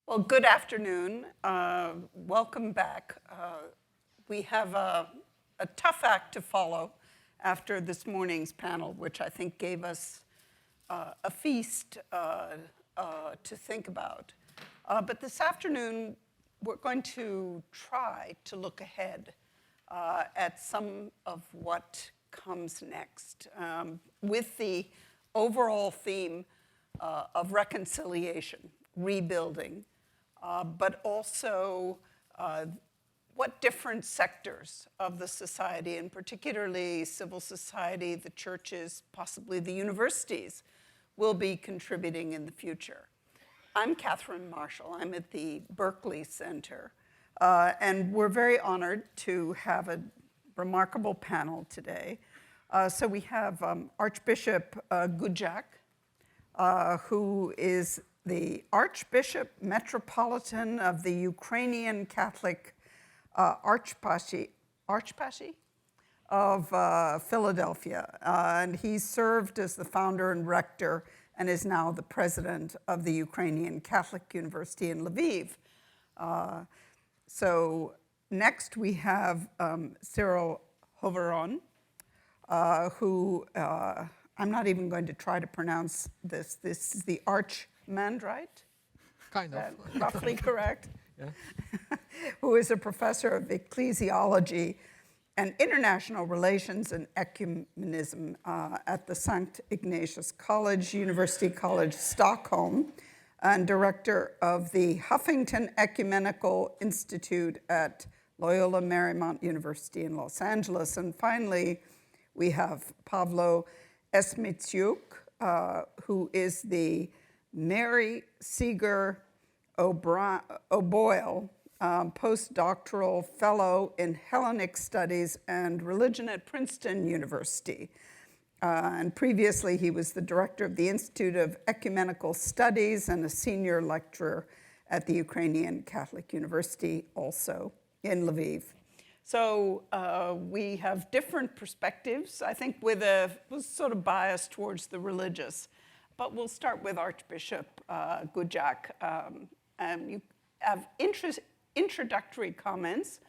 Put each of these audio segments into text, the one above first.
Well, good afternoon. Welcome back. We have a tough act to follow after this morning's panel, which I think gave us a feast to think about. But this afternoon, we're going to try to look ahead at some of what comes next with the overall theme of reconciliation, rebuilding, but also what different sectors of the society, and particularly civil society, the churches, possibly the universities, will be contributing in the future. I'm Catherine Marshall. I'm at the Berkeley Center. And we're very honored to have a remarkable panel today. So we have Archbishop Gudzak, who is the Archbishop Metropolitan of the Ukrainian Catholic Archpacy of Philadelphia. And he served as the founder and rector and is now the president of the Ukrainian Catholic University in Lviv. So next we have Cyril Hoveyron, who I'm not even going to try to pronounce this. This is the Archimandrite? Kind of. Roughly correct? Yeah. Who is a professor of ecclesiology and international relations and ecumenism at the St. Ignatius College, University College Stockholm, and director of the Huffington Ecumenical Institute at Loyola Marymount University in Los Angeles. And finally, we have Pavlo Esmitsiuk, who is the Mary Seeger O'Boyle postdoctoral fellow in Hellenic Studies and Religion at Princeton University. And previously, he was the director of the Institute of Ecumenical Studies and a senior lecturer at the Ukrainian Catholic University, also in Lviv. So we have different perspectives, I think with a sort of bias towards the religious. But we'll start with Archbishop Gudzak. And you have introductory comments,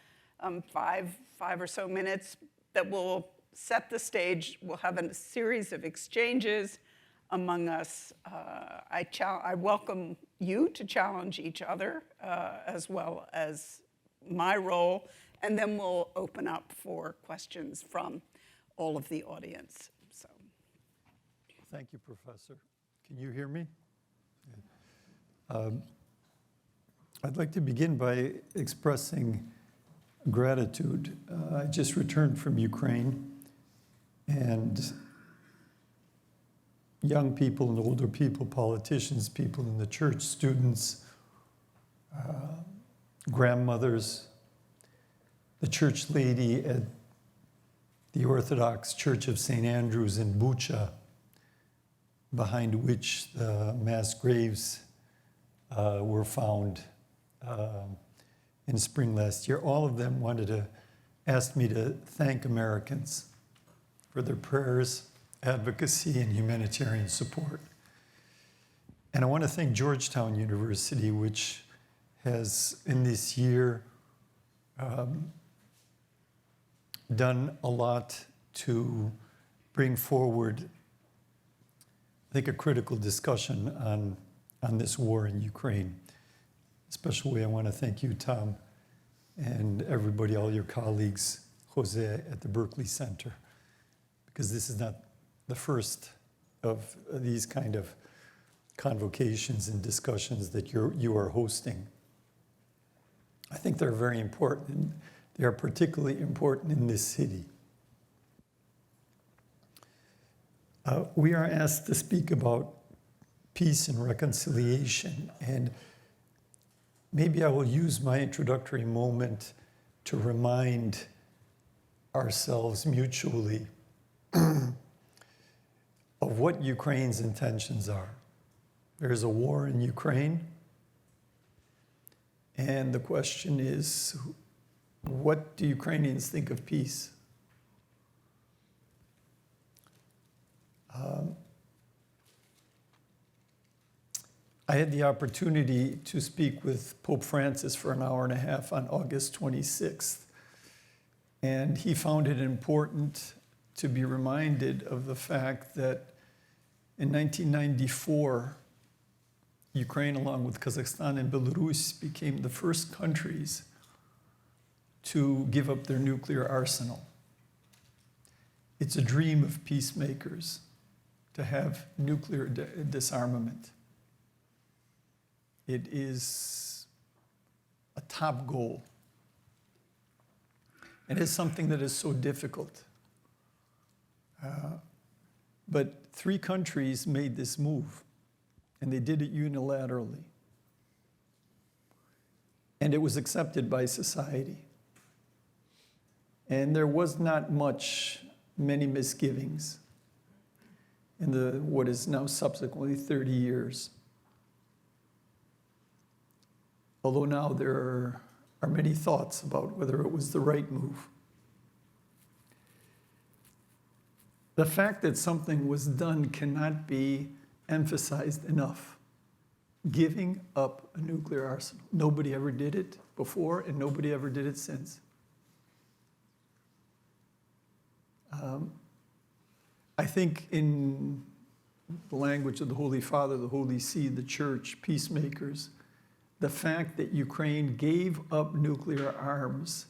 five or so minutes, that will set the stage. We'll have a series of exchanges among us. I welcome you to challenge each other as well as my role, and then we'll open up for questions from all of the audience. So, thank you, Professor. Can you hear me? I'd like to begin by expressing gratitude. I just returned from Ukraine, and young people and older people, politicians, people in the church, students, grandmothers, the church lady at the Orthodox Church of St. Andrews in Bucha, behind which the mass graves were found in spring last year. All of them asked me to thank Americans for their prayers, advocacy, and humanitarian support. And I want to thank Georgetown University, which has, in this year, done a lot to bring forward, I think, a critical discussion on this war in Ukraine. Especially, I want to thank you, Tom, and everybody, all your colleagues, Jose, at the Berkeley Center, because this is not the first of these kind of convocations and discussions that you are hosting. I think they're very important. They are particularly important in this city. We are asked to speak about peace and reconciliation, and maybe I will use my introductory moment to remind ourselves mutually of what Ukraine's intentions are. There's a war in Ukraine, and the question is, what do Ukrainians think of peace? I had the opportunity to speak with Pope Francis for an hour and a half on August 26th. And he found it important to be reminded of the fact that in 1994, Ukraine, along with Kazakhstan and Belarus, became the first countries to give up their nuclear arsenal. It's a dream of peacemakers to have nuclear disarmament. It is a top goal. It is something that is so difficult. But 3 countries made this move, and they did it unilaterally. And it was accepted by society. And there was not many misgivings in what is now subsequently 30 years. Although now there are many thoughts about whether it was the right move. The fact that something was done cannot be emphasized enough. Giving up a nuclear arsenal. Nobody ever did it before, and nobody ever did it since. I think in the language of the Holy Father, the Holy See, the Church, peacemakers, the fact that Ukraine gave up nuclear arms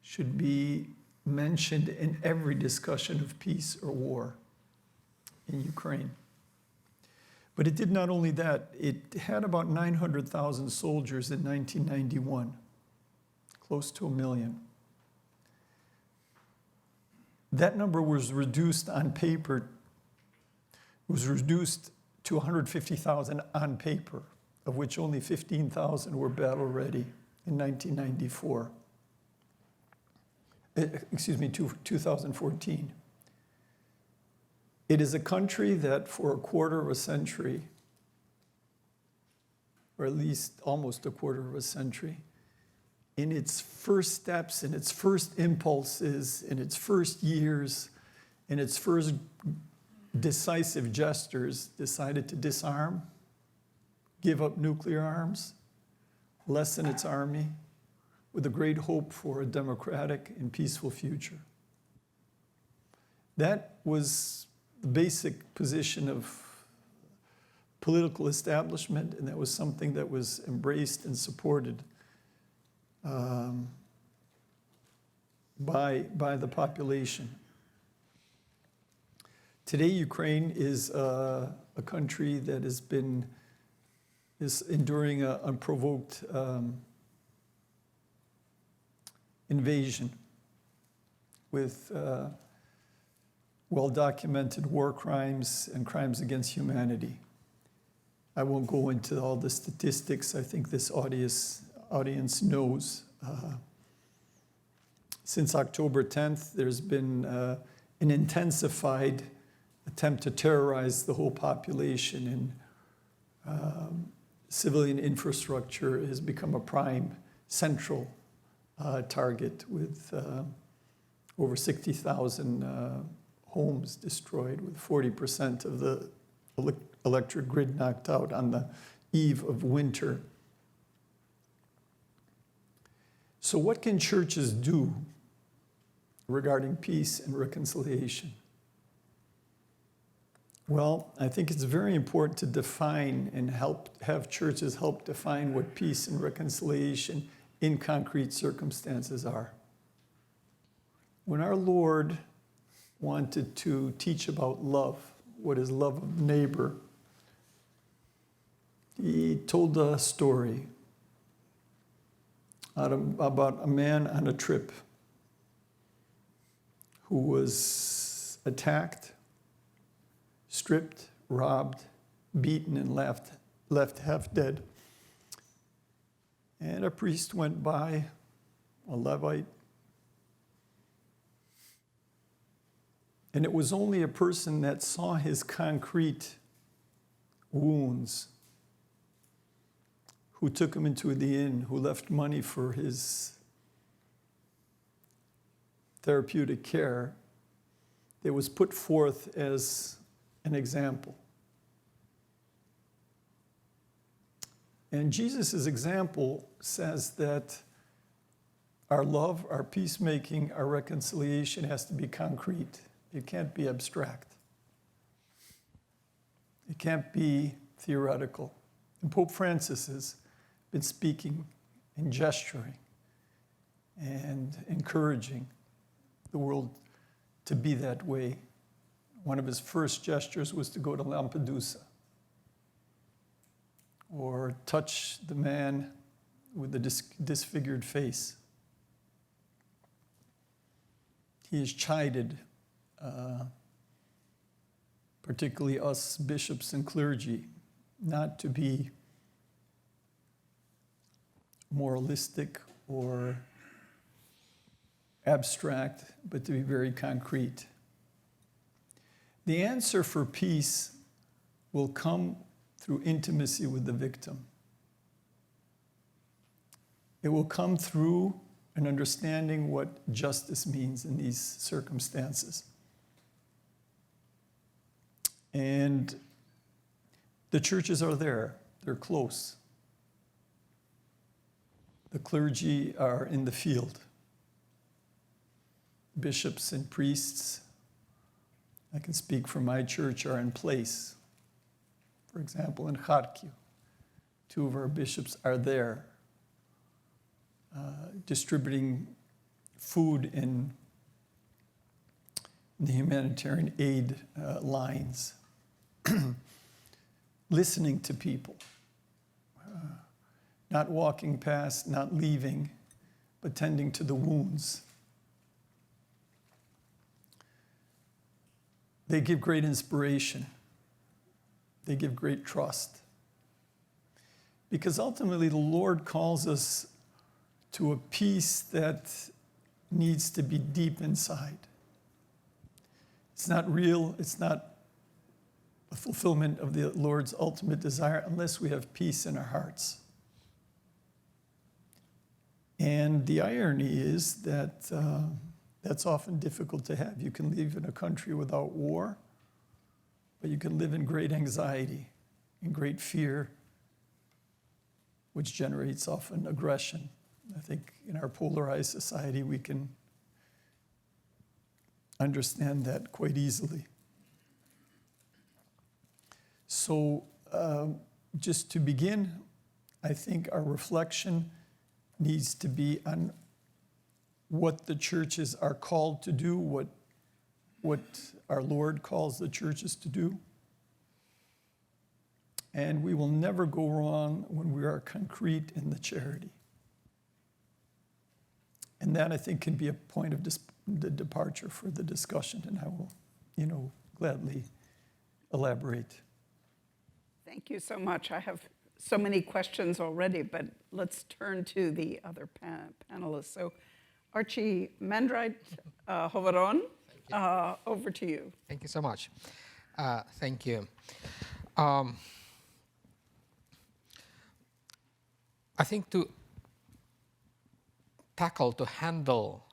should be mentioned in every discussion of peace or war in Ukraine. But it did not only that, it had about 900,000 soldiers in 1991, close to 1 million. That number was reduced on paper, was reduced to 150,000 on paper, of which only 15,000 were battle ready in 1994. 2014. It is a country that for a quarter of a century, or at least almost a quarter of a century, in its first steps, in its first impulses, in its first years, in its first decisive gestures, decided to disarm, give up nuclear arms, lessen its army, with a great hope for a democratic and peaceful future. That was the basic position of political establishment, and that was something that was embraced and supported by the population. Today, Ukraine is a country that is enduring an unprovoked invasion with well-documented war crimes and crimes against humanity. I won't go into all the statistics. I think this audience knows. Since October 10th, there's been an intensified attempt to terrorize the whole population, and civilian infrastructure has become a prime central target with over 60,000 homes destroyed, with 40% of the electric grid knocked out on the eve of winter. So what can churches do regarding peace and reconciliation? Well, I think it's very important to define and have churches help define what peace and reconciliation in concrete circumstances are. When our Lord wanted to teach about love, what is love of neighbor, he told a story about a man on a trip who was attacked, stripped, robbed, beaten, and left half dead. And a priest went by, a Levite, and it was only a person that saw his concrete wounds who took him into the inn, who left money for his therapeutic care, that was put forth as an example. And Jesus' example says that our love, our peacemaking, our reconciliation has to be concrete. It can't be abstract. It can't be theoretical. And Pope Francis has been speaking and gesturing and encouraging the world to be that way. One of his first gestures was to go to Lampedusa or touch the man with the disfigured face. He has chided, particularly us bishops and clergy, not to be moralistic or abstract, but to be very concrete. The answer for peace will come through intimacy with the victim. It will come through an understanding what justice means in these circumstances. And the churches are there, they're close. The clergy are in the field. Bishops and priests, I can speak for my church, are in place. For example, in Kharkiv, 2 of our bishops are there distributing food in the humanitarian aid lines, listening to people, not walking past, not leaving, but tending to the wounds. They give great inspiration. They give great trust. Because ultimately the Lord calls us to a peace that needs to be deep inside. It's not real, it's not a fulfillment of the Lord's ultimate desire unless we have peace in our hearts. And the irony is that that's often difficult to have. You can live in a country without war, but you can live in great anxiety, in great fear, which generates often aggression. I think in our polarized society, we can understand that quite easily. So just to begin, I think our reflection needs to be on what the churches are called to do, what our Lord calls the churches to do. And we will never go wrong when we are concrete in the charity. And that, I think, can be a point of the departure for the discussion, and I will, gladly elaborate. Thank you so much. I have so many questions already, but let's turn to the other panelists. So, Archie Mendrite Hoveron, over to you. Thank you so much. Thank you. I think to handle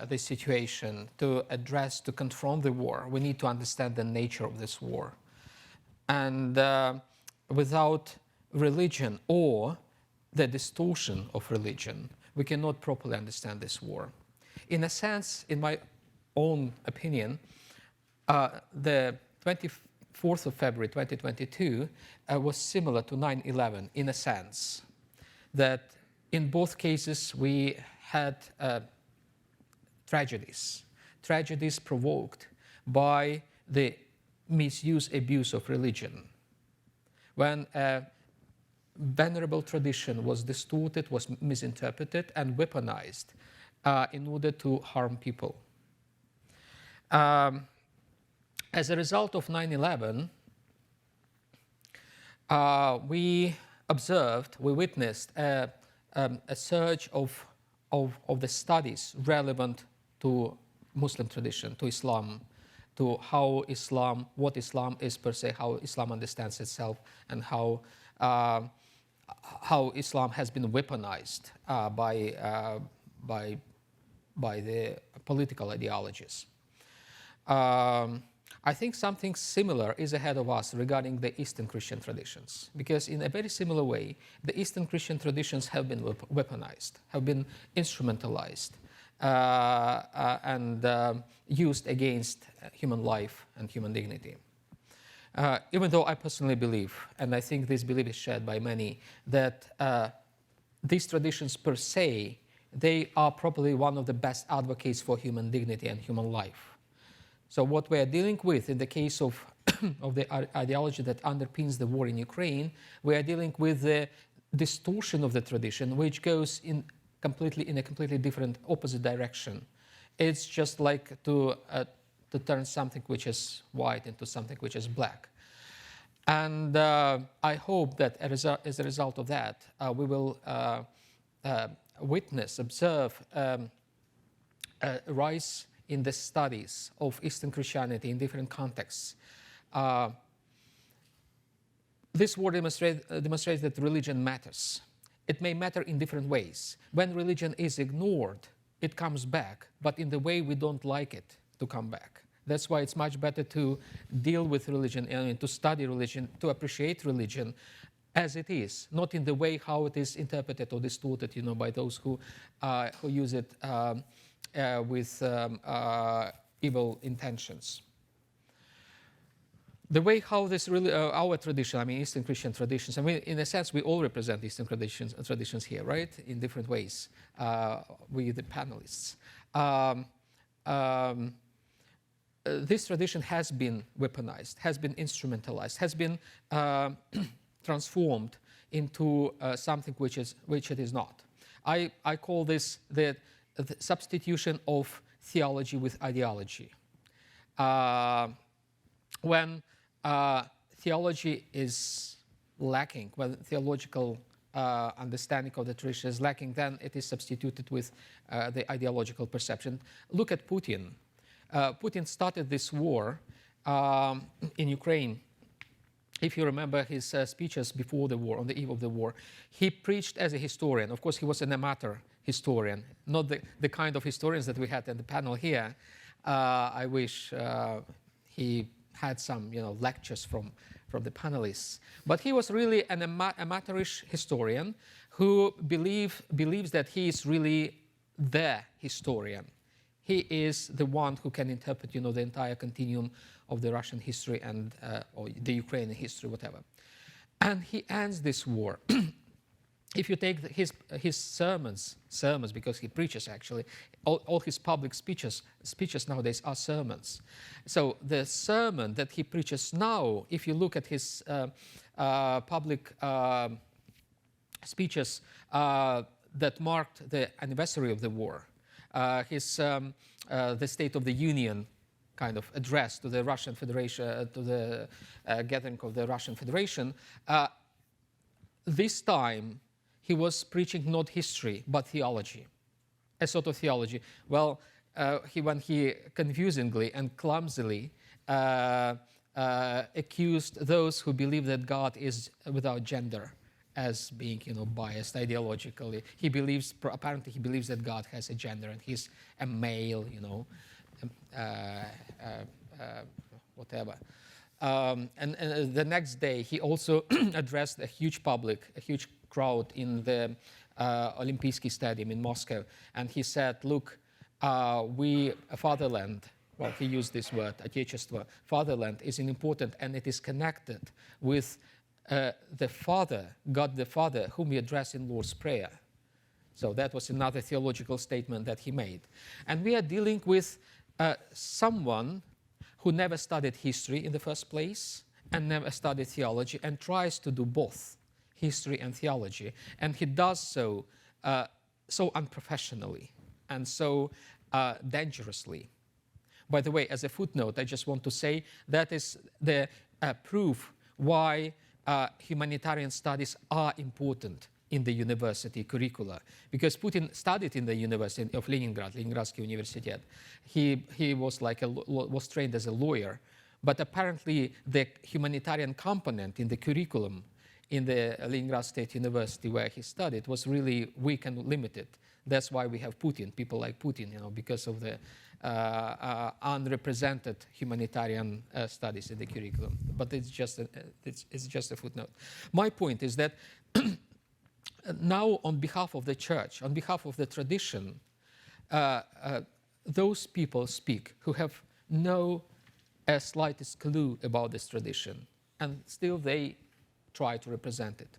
this situation, to address, to confront the war, we need to understand the nature of this war. And without religion or the distortion of religion, we cannot properly understand this war. In a sense, in my own opinion, the 24th of February 2022 was similar to 9/11 in a sense, that in both cases we had tragedies provoked by the abuse of religion. When a venerable tradition was distorted, was misinterpreted, and weaponized in order to harm people. As a result of 9/11, we witnessed a surge of the studies relevant to Muslim tradition, to Islam, to what Islam is per se, how Islam understands itself, and how Islam has been weaponized by the political ideologies. I think something similar is ahead of us regarding the Eastern Christian traditions, because in a very similar way, the Eastern Christian traditions have been weaponized, have been instrumentalized, and used against human life and human dignity. Even though I personally believe, and I think this belief is shared by many, that these traditions per se, they are probably one of the best advocates for human dignity and human life. So what we are dealing with in the case of, of the ideology that underpins the war in Ukraine, we are dealing with the distortion of the tradition, which goes in a completely different opposite direction. It's just like to turn something which is white into something which is black. And I hope that as a result of that, we will observe a rise in the studies of Eastern Christianity in different contexts. This war demonstrates that religion matters. It may matter in different ways. When religion is ignored, it comes back, but in the way we don't like it to come back. That's why it's much better to deal with religion and to study religion, to appreciate religion as it is, not in the way how it is interpreted or distorted, by those who use it with evil intentions. The way how this really, our tradition, Eastern Christian traditions, in a sense, we all represent Eastern traditions here, right? In different ways, we the panelists. This tradition has been weaponized, has been instrumentalized, has been transformed into something which it is not. I call this the substitution of theology with ideology. When theology is lacking, when theological understanding of the tradition is lacking, then it is substituted with the ideological perception. Look at Putin. Putin started this war in Ukraine. If you remember his speeches before the war, on the eve of the war, he preached as a historian. Of course, he was an amateur historian, not the kind of historians that we had in the panel here. I wish he had some, lectures from the panelists. But he was really an amateurish historian who believes that he is really the historian. He is the one who can interpret, the entire continuum of the Russian history and or the Ukrainian history, whatever. And he ends this war. If you take his sermons, because he preaches actually, all his public speeches nowadays are sermons. So the sermon that he preaches now, if you look at his public speeches that marked the anniversary of the war, the State of the Union kind of address to the Russian Federation, to the gathering of the Russian Federation, this time he was preaching not history, but theology, a sort of theology. Well, when he confusingly and clumsily accused those who believe that God is without gender as being, biased ideologically. Apparently he believes that God has a gender and he's a male, whatever. And the next day he also addressed a huge crowd in the Olympijski Stadium in Moscow. And he said, look, we, fatherland, well, he used this word, Отечество, fatherland is important and it is connected with the Father, God the Father, whom we address in Lord's Prayer. So that was another theological statement that he made. And we are dealing with someone who never studied history in the first place and never studied theology and tries to do both history and theology. And he does so so unprofessionally and so dangerously. By the way, as a footnote, I just want to say that is the proof why humanitarian studies are important in the university curricula, because Putin studied in the University of Leningrad, Leningradsky Universitet. He was was trained as a lawyer, but apparently the humanitarian component in the curriculum in the Leningrad State University where he studied was really weak and limited. That's why we have Putin, people like Putin, because of the unrepresented humanitarian studies in the curriculum. But it's just a footnote. My point is that now, on behalf of the church, on behalf of the tradition, those people speak who have no slightest clue about this tradition, and still they try to represent it.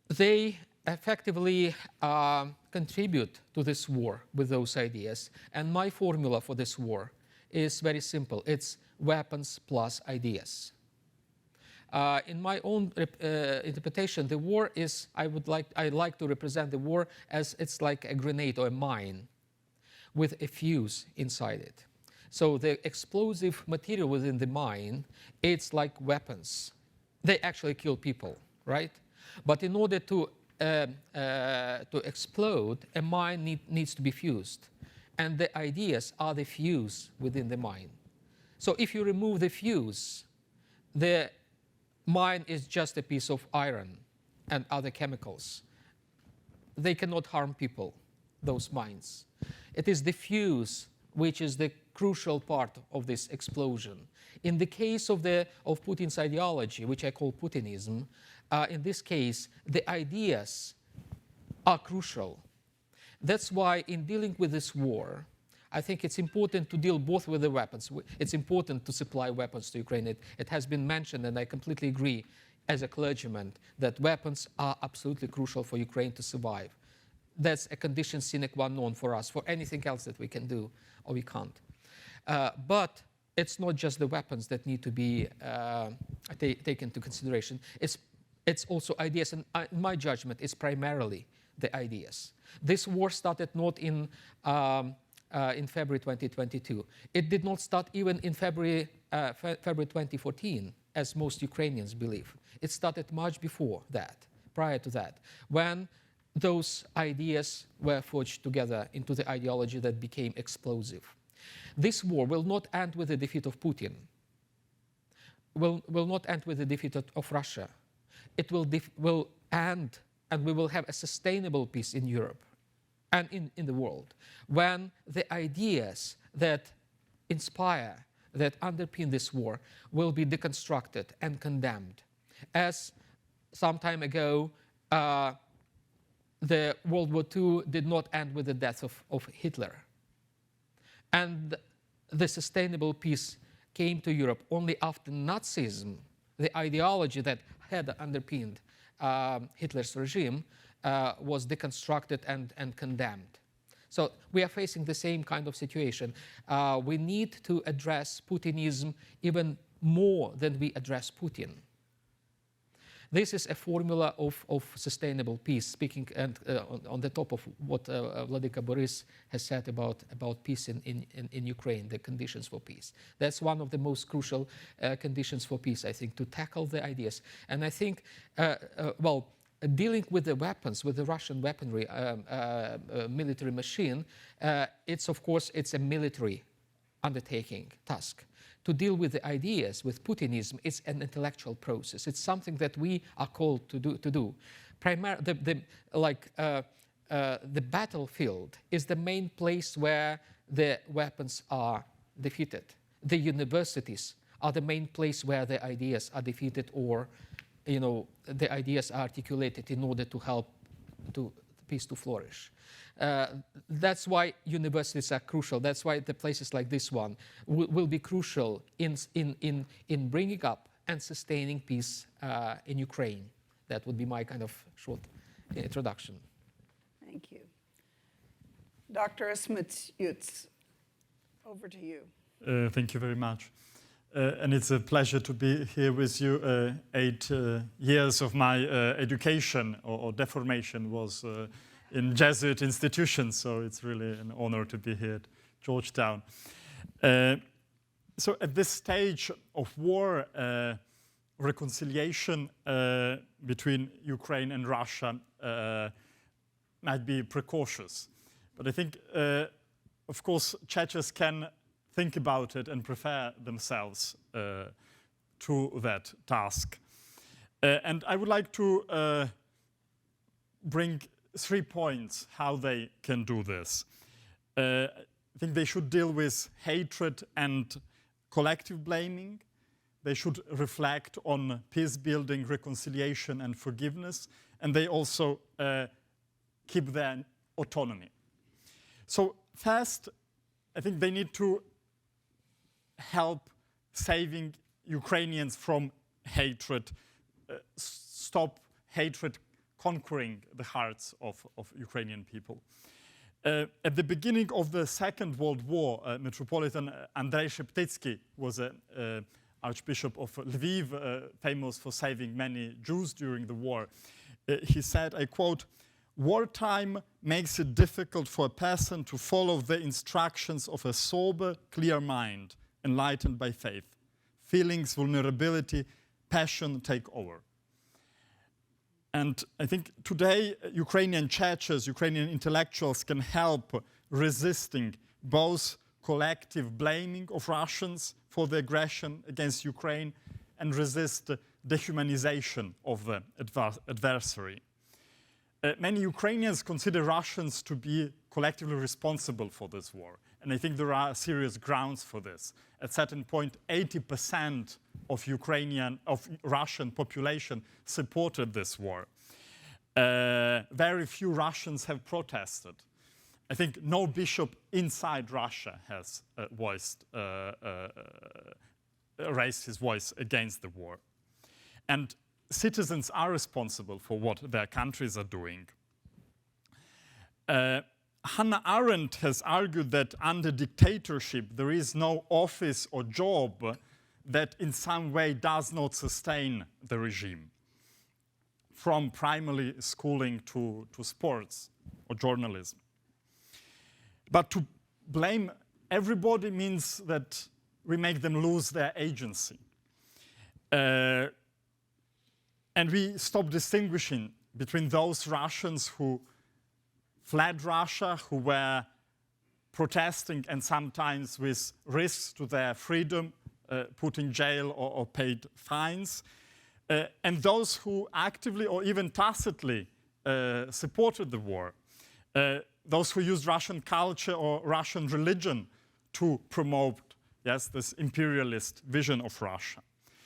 They effectively contribute to this war with those ideas. And my formula for this war is very simple. It's weapons plus ideas. In my own interpretation, the war is, I like to represent the war as it's like a grenade or a mine with a fuse inside it. So the explosive material within the mine, it's like weapons. They actually kill people, right? But in order to explode, a mine needs to be fused. And the ideas are the fuse within the mine. So if you remove the fuse, the mine is just a piece of iron and other chemicals. They cannot harm people, those mines. It is the fuse which is the crucial part of this explosion. In the case of Putin's ideology, which I call Putinism, in this case, the ideas are crucial. That's why in dealing with this war, I think it's important to deal both with the weapons. It's important to supply weapons to Ukraine. It has been mentioned, and I completely agree as a clergyman, that weapons are absolutely crucial for Ukraine to survive. That's a condition sine qua non for us, for anything else that we can do or we can't. But it's not just the weapons that need to be taken into consideration. It's also ideas, and in my judgment, it's primarily the ideas. This war started not in February 2022. It did not start even in February 2014, as most Ukrainians believe. It started much before that, prior to that, when those ideas were forged together into the ideology that became explosive. This war will not end with the defeat of Putin, will not end with the defeat of Russia. It will end, and we will have a sustainable peace in Europe and in the world, when the ideas that inspire, that underpin this war, will be deconstructed and condemned. As some time ago, the World War II did not end with the death of Hitler. And the sustainable peace came to Europe only after Nazism, the ideology that had underpinned Hitler's regime, was deconstructed and condemned. So we are facing the same kind of situation. We need to address Putinism even more than we address Putin. This is a formula of sustainable peace, speaking and on the top of what Vladika Boris has said about peace in Ukraine, the conditions for peace. That's one of the most crucial conditions for peace, I think, to tackle the ideas. And I think, dealing with the weapons, with the Russian weaponry, military machine, it's a military undertaking, task. To deal with the ideas, with Putinism, it's an intellectual process. It's something that we are called to do. The battlefield is the main place where the weapons are defeated. The universities are the main place where the ideas are defeated, or the ideas are articulated in order to help peace to flourish. That's why universities are crucial. That's why the places like this one will be crucial in bringing up and sustaining peace in Ukraine. That would be my kind of short introduction. Thank you. Dr. Ismet-Yutz, over to you. Thank you very much. And it's a pleasure to be here with you. 8 years of my education or deformation was in Jesuit institutions, so it's really an honor to be here at Georgetown. So at this stage of war, reconciliation between Ukraine and Russia might be precautious. But I think, of course, Chechens can think about it and prepare themselves to that task. And I would like to bring 3 points how they can do this. I think they should deal with hatred and collective blaming. They should reflect on peace building, reconciliation, and forgiveness. And they also keep their autonomy. So first, I think they need to help saving Ukrainians from hatred, stop hatred conquering the hearts of Ukrainian people. At the beginning of the Second World War, Metropolitan Andrei Sheptytsky was an Archbishop of Lviv, famous for saving many Jews during the war. He said, I quote, "Wartime makes it difficult for a person to follow the instructions of a sober, clear mind, enlightened by faith. Feelings, vulnerability, passion take over." And I think today Ukrainian churches, Ukrainian intellectuals can help resisting both collective blaming of Russians for the aggression against Ukraine and resist the dehumanization of the adversary. Many Ukrainians consider Russians to be collectively responsible for this war. And I think there are serious grounds for this. At a certain point, 80% of Russian population supported this war. Very few Russians have protested. I think no bishop inside Russia has raised his voice against the war. And citizens are responsible for what their countries are doing. Hannah Arendt has argued that under dictatorship there is no office or job that in some way does not sustain the regime, from primary schooling to sports or journalism. But to blame everybody means that we make them lose their agency. And we stop distinguishing between those Russians who fled Russia, who were protesting and sometimes with risks to their freedom, put in jail or paid fines, and those who actively or even tacitly supported the war, those who used Russian culture or Russian religion to promote, yes, this imperialist vision of Russia.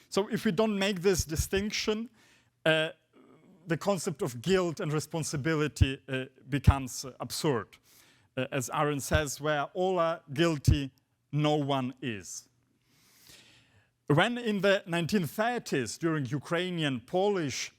So if we don't make this distinction, the concept of guilt and responsibility becomes absurd. As Arendt says, where all are guilty, no one is. When in the 1930s, during Ukrainian-Polish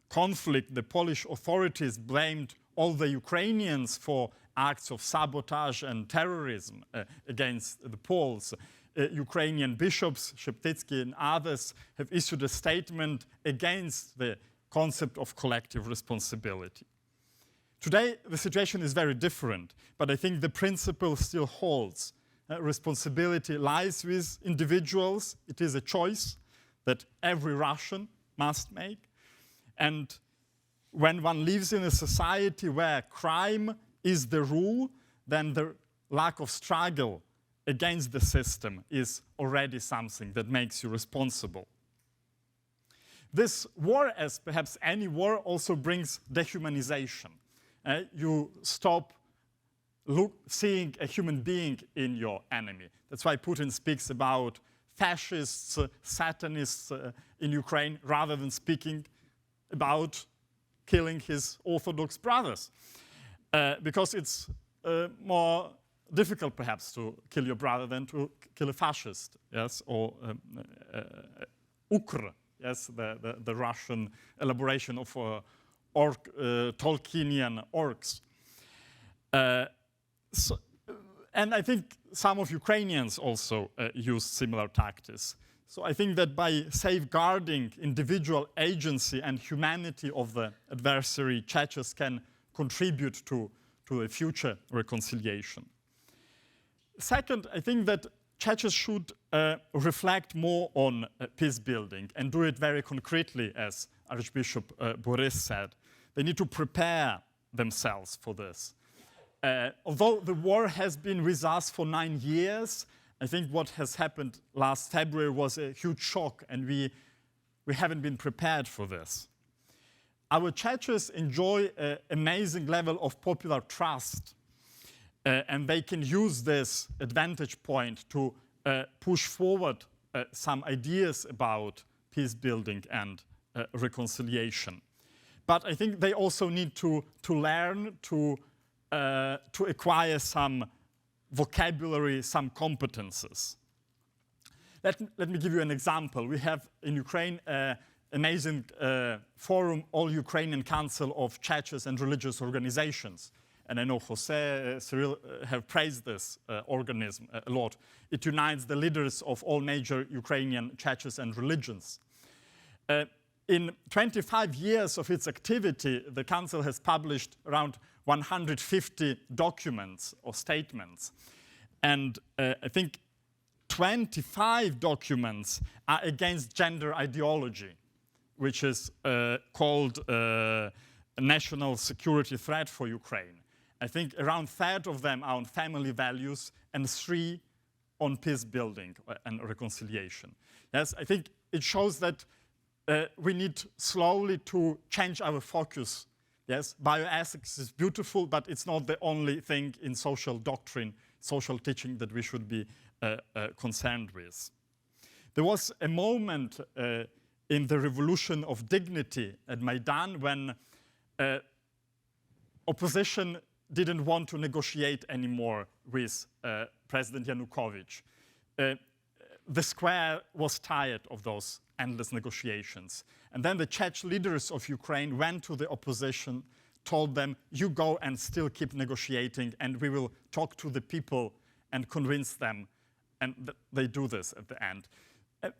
conflict, the Polish authorities blamed all the Ukrainians for acts of sabotage and terrorism against the Poles, Ukrainian bishops, Sheptytsky and others, have issued a statement against the concept of collective responsibility. Today, the situation is very different, but I think the principle still holds. Responsibility lies with individuals. It is a choice that every Russian must make. And when one lives in a society where crime is the rule, then the lack of struggle against the system is already something that makes you responsible. This war, as perhaps any war, also brings dehumanization. You stop seeing a human being in your enemy. That's why Putin speaks about fascists, Satanists in Ukraine, rather than speaking about killing his Orthodox brothers. Because it's more difficult, perhaps, to kill your brother than to kill a fascist, yes, or Ukr, yes, the Russian elaboration of Tolkienian orcs. And I think some of Ukrainians also use similar tactics. So I think that by safeguarding individual agency and humanity of the adversary, churches can contribute to a future reconciliation. Second, I think that churches should reflect more on peace building and do it very concretely, as Archbishop Boris said. They need to prepare themselves for this. Although the war has been with us for 9 years, I think what has happened last February was a huge shock, and we haven't been prepared for this. Our churches enjoy an amazing level of popular trust, and they can use this advantage point to push forward some ideas about peace building and reconciliation. But I think they also need to learn to acquire some vocabulary, some competences. Let me give you an example. We have in Ukraine an amazing forum, All Ukrainian Council of Churches and Religious Organizations. And I know Jose, Cyril have praised this organism a lot. It unites the leaders of all major Ukrainian churches and religions. In 25 years of its activity, the Council has published around 150 documents or statements. And I think 25 documents are against gender ideology, which is called a national security threat for Ukraine. I think around a third of them are on family values and 3 on peace building and reconciliation. Yes, I think it shows that we need slowly to change our focus. Yes, bioethics is beautiful, but it's not the only thing in social doctrine, social teaching that we should be concerned with. There was a moment in the revolution of dignity at Maidan when opposition didn't want to negotiate anymore with President Yanukovych. The square was tired of those endless negotiations. And then the church leaders of Ukraine went to the opposition, told them, you go and still keep negotiating, and we will talk to the people and convince them. And they do this at the end.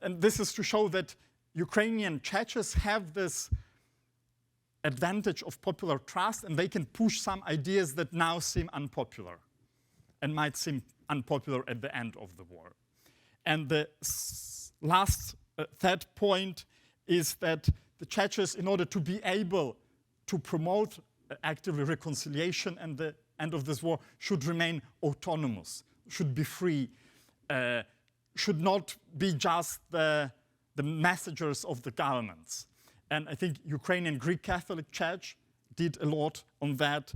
And this is to show that Ukrainian churches have this advantage of popular trust, and they can push some ideas that now seem unpopular and might seem unpopular at the end of the war. And the last third point is that the churches, in order to be able to promote actively reconciliation and the end of this war, should remain autonomous, should be free, should not be just the messengers of the governments. And I think Ukrainian Greek Catholic Church did a lot on that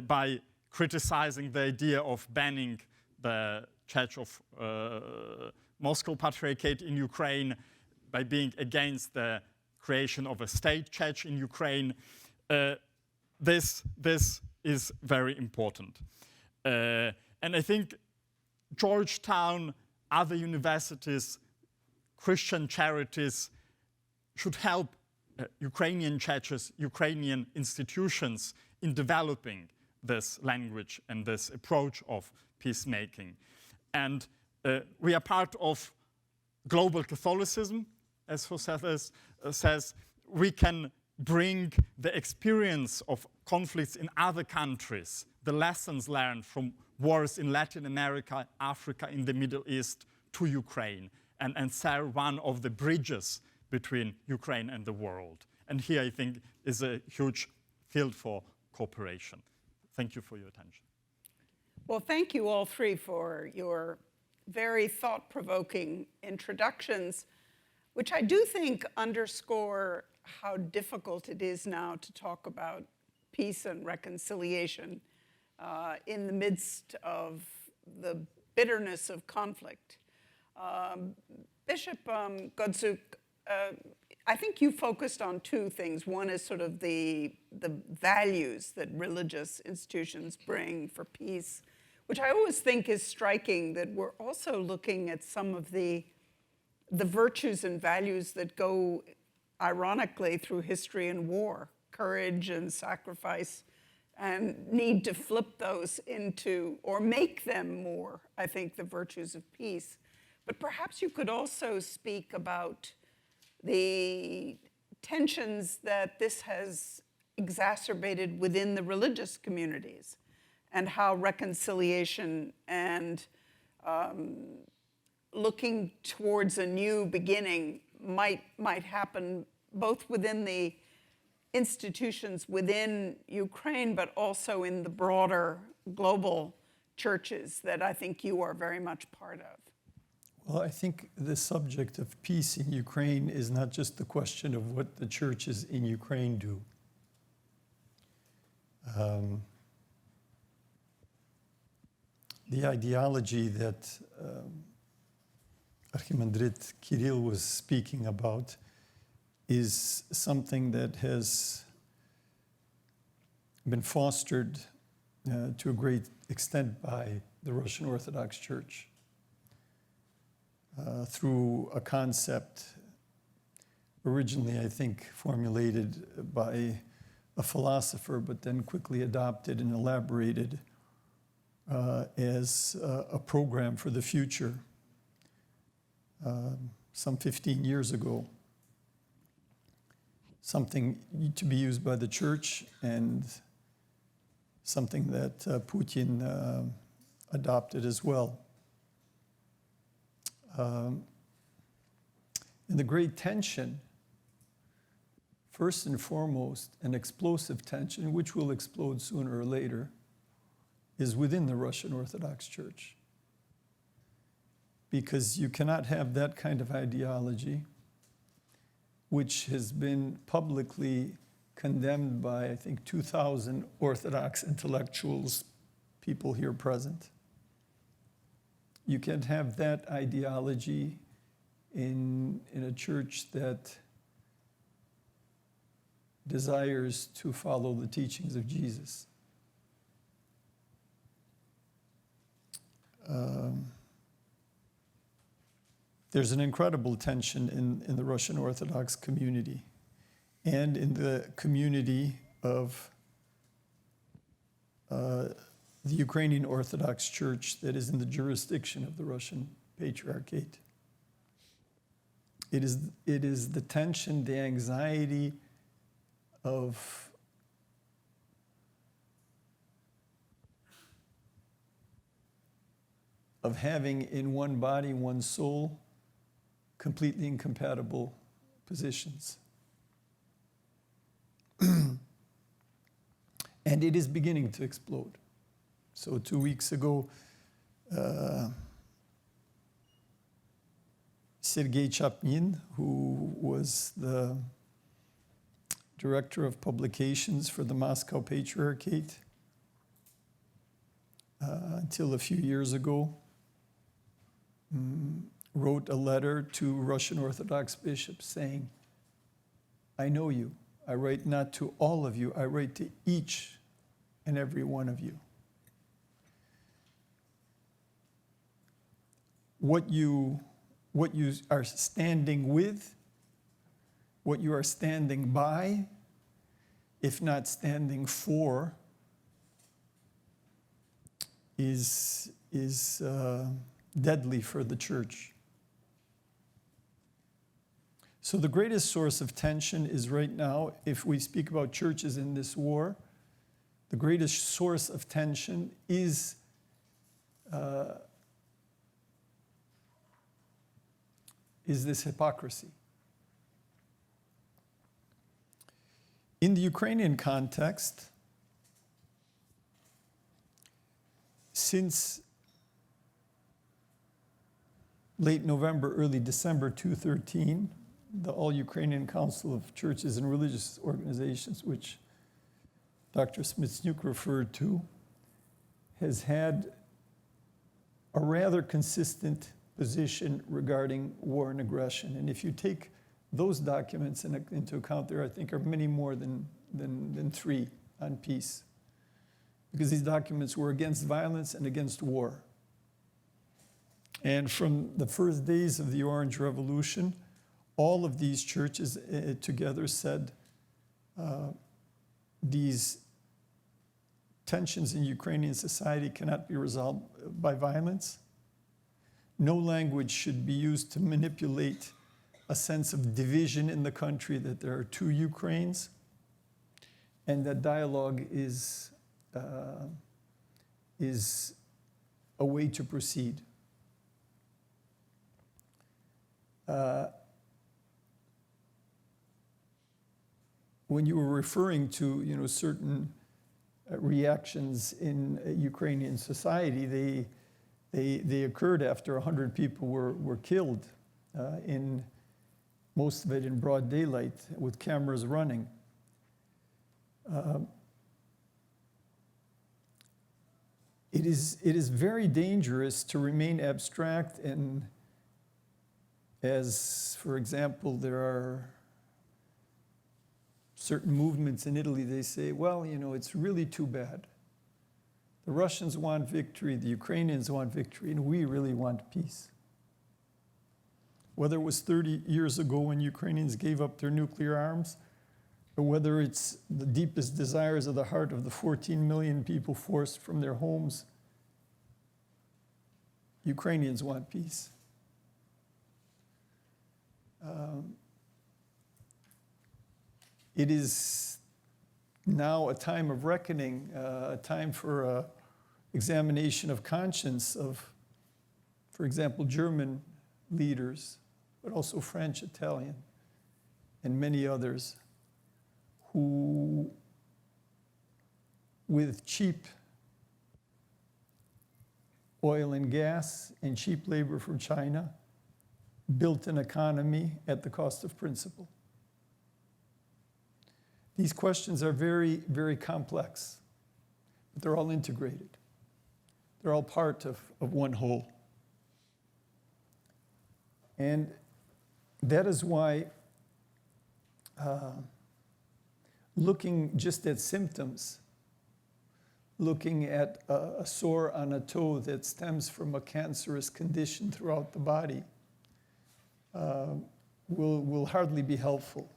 by criticizing the idea of banning the Church of Moscow Patriarchate in Ukraine, by being against the creation of a state church in Ukraine. This is very important. And I think Georgetown, other universities, Christian charities should help Ukrainian churches, Ukrainian institutions in developing this language and this approach of peacemaking. And we are part of global Catholicism, as Jose says. We can bring the experience of conflicts in other countries, the lessons learned from wars in Latin America, Africa, in the Middle East to Ukraine, and serve one of the bridges between Ukraine and the world. And here, I think, is a huge field for cooperation. Thank you for your attention. Well, thank you all three for your very thought-provoking introductions, which I do think underscore how difficult it is now to talk about peace and reconciliation in the midst of the bitterness of conflict. Bishop Godzuk, I think you focused on 2 things. One is sort of the values that religious institutions bring for peace, which I always think is striking, that we're also looking at some of the virtues and values that go, ironically, through history and war, courage and sacrifice, and need to flip those into, or make them more, I think, the virtues of peace. But perhaps you could also speak about the tensions that this has exacerbated within the religious communities, and how reconciliation and looking towards a new beginning might happen both within the institutions within Ukraine, but also in the broader global churches that I think you are very much part of. Well, I think the subject of peace in Ukraine is not just the question of what the churches in Ukraine do. The ideology that Archimandrit Kirill was speaking about is something that has been fostered to a great extent by the Russian Orthodox Church through a concept originally, I think, formulated by a philosopher, but then quickly adopted and elaborated as a program for the future some 15 years ago. Something to be used by the church and something that Putin adopted as well. And the great tension, first and foremost, an explosive tension, which will explode sooner or later, is within the Russian Orthodox Church. Because you cannot have that kind of ideology, which has been publicly condemned by, I think, 2,000 Orthodox intellectuals, people here present. You can't have that ideology in a church that desires to follow the teachings of Jesus. There's an incredible tension in the Russian Orthodox community and in the community of the Ukrainian Orthodox Church that is in the jurisdiction of the Russian Patriarchate. It is the tension, the anxiety of having in one body, one soul, completely incompatible positions. And it is beginning to explode. So 2 weeks ago, Sergei Chapnin, who was the director of publications for the Moscow Patriarchate until a few years ago, wrote a letter to Russian Orthodox bishops saying, I know you. I write not to all of you, I write to each and every one of you. What you are standing with, what you are standing by, if not standing for, is deadly for the church. So the greatest source of tension is right now, if we speak about churches in this war, the greatest source of tension is this hypocrisy. In the Ukrainian context, since late November, early December 2013, the All-Ukrainian Council of Churches and Religious Organizations, which Dr. Smitsnyuk referred to, has had a rather consistent position regarding war and aggression. And if you take those documents into account, there I think are many more than 3 on peace. Because these documents were against violence and against war. And from the first days of the Orange Revolution, all of these churches together said these tensions in Ukrainian society cannot be resolved by violence. No language should be used to manipulate a sense of division in the country, that there are 2 Ukraines, and that dialogue is a way to proceed. When you were referring to certain reactions in Ukrainian society, They occurred after 100 people were killed, most of it in broad daylight with cameras running. It is very dangerous to remain abstract, and as, for example, there are certain movements in Italy, they say, well, you know, it's really too bad. The Russians want victory, the Ukrainians want victory, and we really want peace. Whether it was 30 years ago when Ukrainians gave up their nuclear arms, or whether it's the deepest desires of the heart of the 14 million people forced from their homes, Ukrainians want peace. It is now a time of reckoning, a time for examination of conscience of, for example, German leaders, but also French, Italian, and many others, who, with cheap oil and gas and cheap labor from China, built an economy at the cost of principle. These questions are very, very complex, but they're all integrated. They're all part of one whole. And that is why looking just at symptoms, looking at a sore on a toe that stems from a cancerous condition throughout the body will hardly be helpful.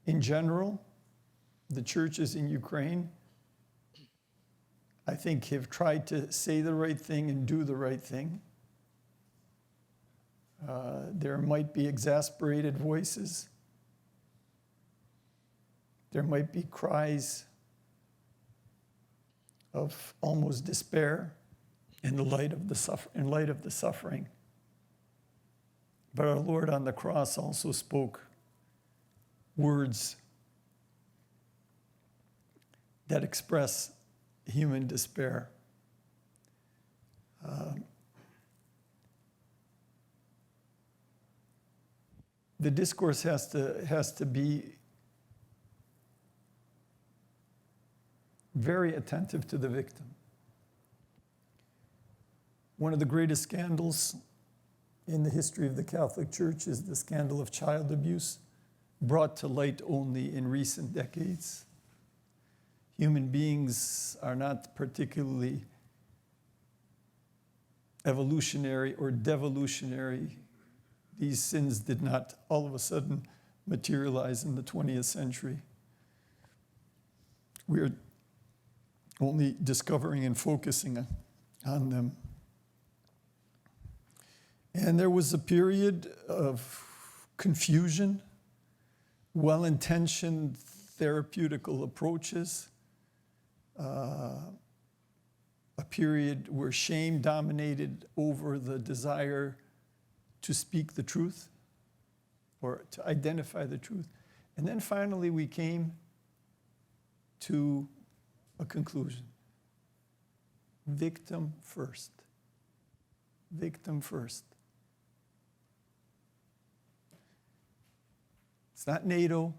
In general, the churches in Ukraine, I think, have tried to say the right thing and do the right thing. There might be exasperated voices. There might be cries of almost despair in the light of the suffering. But our Lord on the cross also spoke words that express human despair. The discourse has to be very attentive to the victim. One of the greatest scandals in the history of the Catholic Church is the scandal of child abuse, brought to light only in recent decades. Human beings are not particularly evolutionary or devolutionary. These sins did not all of a sudden materialize in the 20th century. We are only discovering and focusing on them. And there was a period of confusion, well-intentioned therapeutical approaches, a period where shame dominated over the desire to speak the truth or to identify the truth. And then finally we came to a conclusion. Victim first. Victim first. It's not NATO.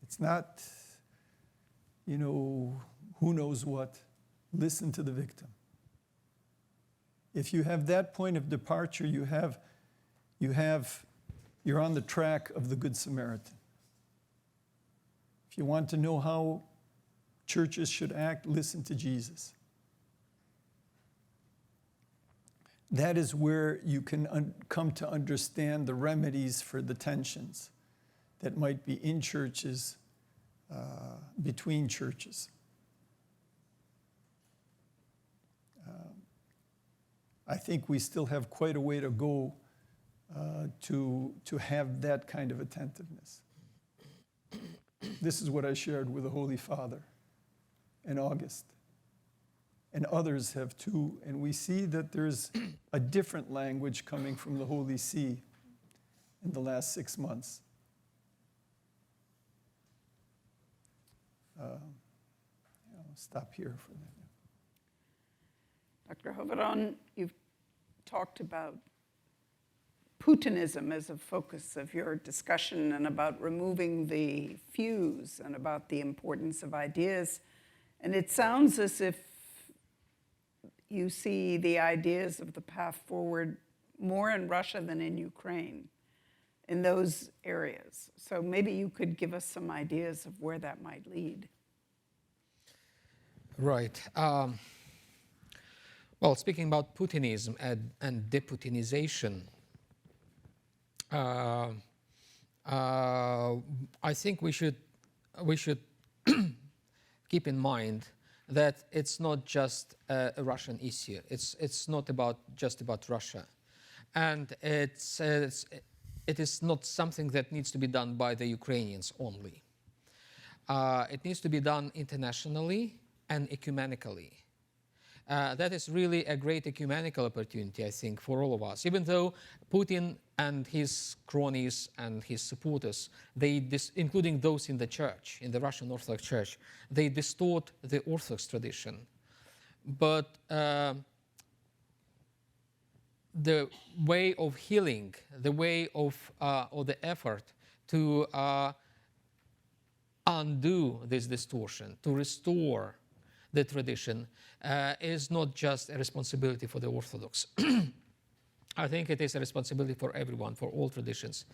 It's not, who knows what. Listen to the victim. If you have that point of departure, you're on the track of the Good Samaritan. If you want to know how churches should act, listen to Jesus. That is where you can come to understand the remedies for the tensions that might be in churches, between churches. I think we still have quite a way to go to have that kind of attentiveness. This is what I shared with the Holy Father in August. And others have too. And we see that there's a different language coming from the Holy See in the last 6 months. stop here for that. Dr. Hovedan, you've talked about Putinism as a focus of your discussion and about removing the fuse and about the importance of ideas. And it sounds as if you see the ideas of the path forward more in Russia than in Ukraine, in those areas. So maybe you could give us some ideas of where that might lead. Right. Well, speaking about Putinism and deputinization, I think we should keep in mind that it's not just a Russian issue. It's not just about Russia, and it is not something that needs to be done by the Ukrainians only. It needs to be done internationally and ecumenically. That is really a great ecumenical opportunity, I think, for all of us. Even though Putin and his cronies and his supporters, including those in the church, in the Russian Orthodox Church, they distort the Orthodox tradition. But the way of healing, the way of, or the effort to undo this distortion, to restore the tradition, is not just a responsibility for the Orthodox. I think it is a responsibility for everyone, for all traditions,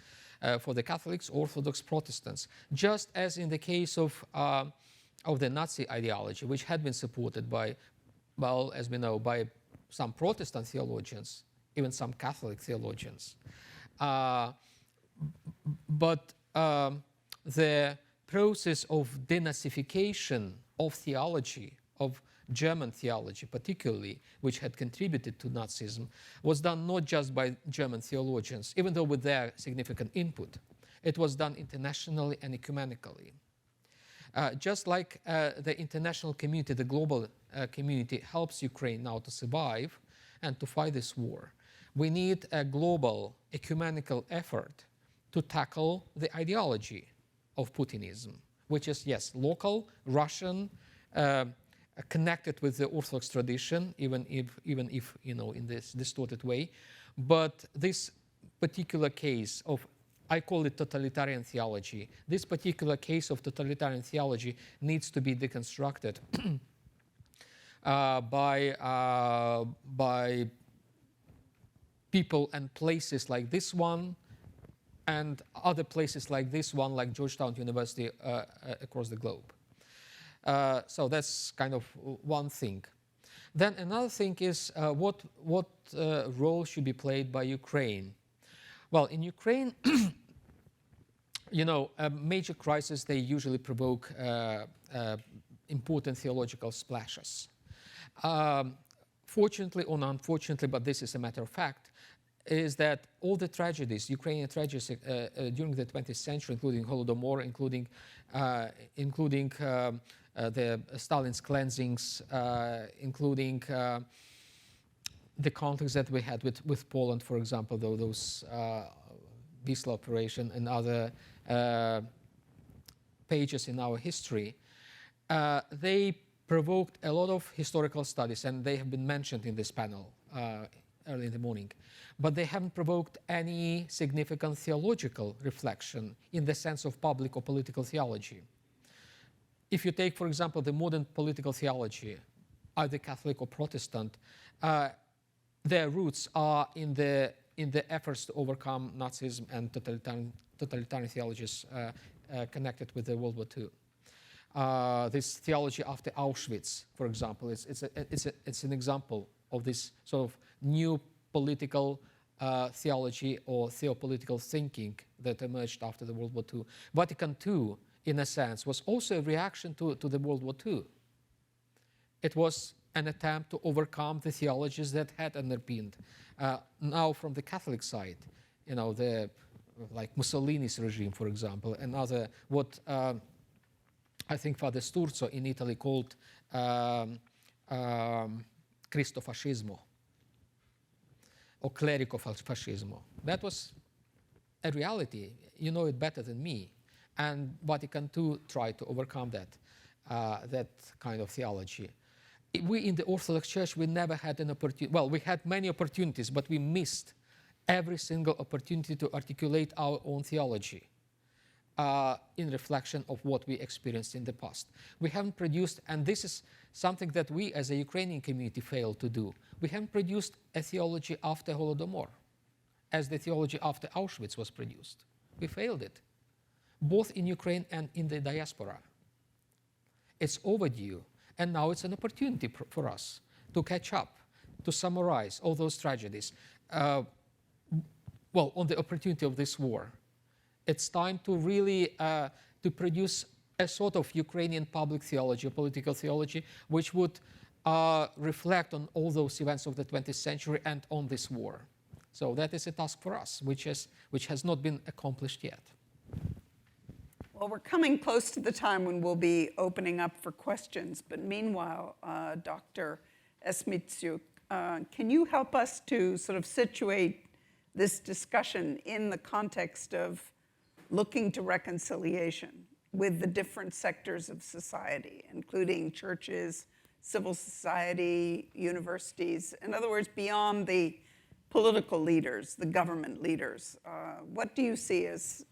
for the Catholics, Orthodox, Protestants. Just as in the case of the Nazi ideology, which had been supported by, well, as we know, by some Protestant theologians, even some Catholic theologians. But the process of denazification of theology, of German theology particularly, which had contributed to Nazism, was done not just by German theologians, even though with their significant input. It was done internationally and ecumenically. Just like the international community, the global community helps Ukraine now to survive and to fight this war, we need a global ecumenical effort to tackle the ideology of Putinism, which is, yes, local, Russian, connected with the Orthodox tradition, even if you know, in this distorted way. But this particular case of, I call it totalitarian theology, this particular case of totalitarian theology needs to be deconstructed by people and places like this one, and other places like this one, like Georgetown University across the globe. So that's kind of one thing. Then another thing is what role should be played by Ukraine? Well, in Ukraine, you know, major crises, they usually provoke important theological splashes. Fortunately or unfortunately, but this is a matter of fact, is that all the tragedies, Ukrainian tragedies during the 20th century, including Holodomor, including the Stalin's cleansings, including the conflicts that we had with Poland, for example, those Wisla operation and other pages in our history, they provoked a lot of historical studies, and they have been mentioned in this panel early in the morning. But they haven't provoked any significant theological reflection in the sense of public or political theology. If you take, for example, the modern political theology, either Catholic or Protestant, their roots are in the efforts to overcome Nazism and totalitarian theologies connected with the World War II. This theology after Auschwitz, for example, it's an example of this sort of new political theology or theopolitical thinking that emerged after the World War II. Vatican II, in a sense, was also a reaction to the World War II. It was an attempt to overcome the theologies that had underpinned. Now, from the Catholic side, you know, like Mussolini's regime, for example, and other, what I think Father Sturzo in Italy called Cristofascismo, or clerico-fascismo. That was a reality. You know it better than me. And Vatican II tried to overcome that. that kind of theology. We in the Orthodox Church, we never had an opportunity. Well, we had many opportunities, but we missed every single opportunity to articulate our own theology in reflection of what we experienced in the past. We haven't produced, and this is something that we as a Ukrainian community failed to do. We haven't produced a theology after Holodomor, as the theology after Auschwitz was produced. We failed it, both in Ukraine and in the diaspora. It's overdue, and now it's an opportunity for us to catch up, to summarize all those tragedies. Well, on the opportunity of this war, it's time to really to produce a sort of Ukrainian public theology, political theology, which would reflect on all those events of the 20th century and on this war. So that is a task for us, which has not been accomplished yet. Well, we're coming close to the time when we'll be opening up for questions. But meanwhile, Dr. Esmitsiuk, can you help us to sort of situate this discussion in the context of looking to reconciliation with the different sectors of society, including churches, civil society, universities? In other words, beyond the political leaders, the government leaders, what do you see as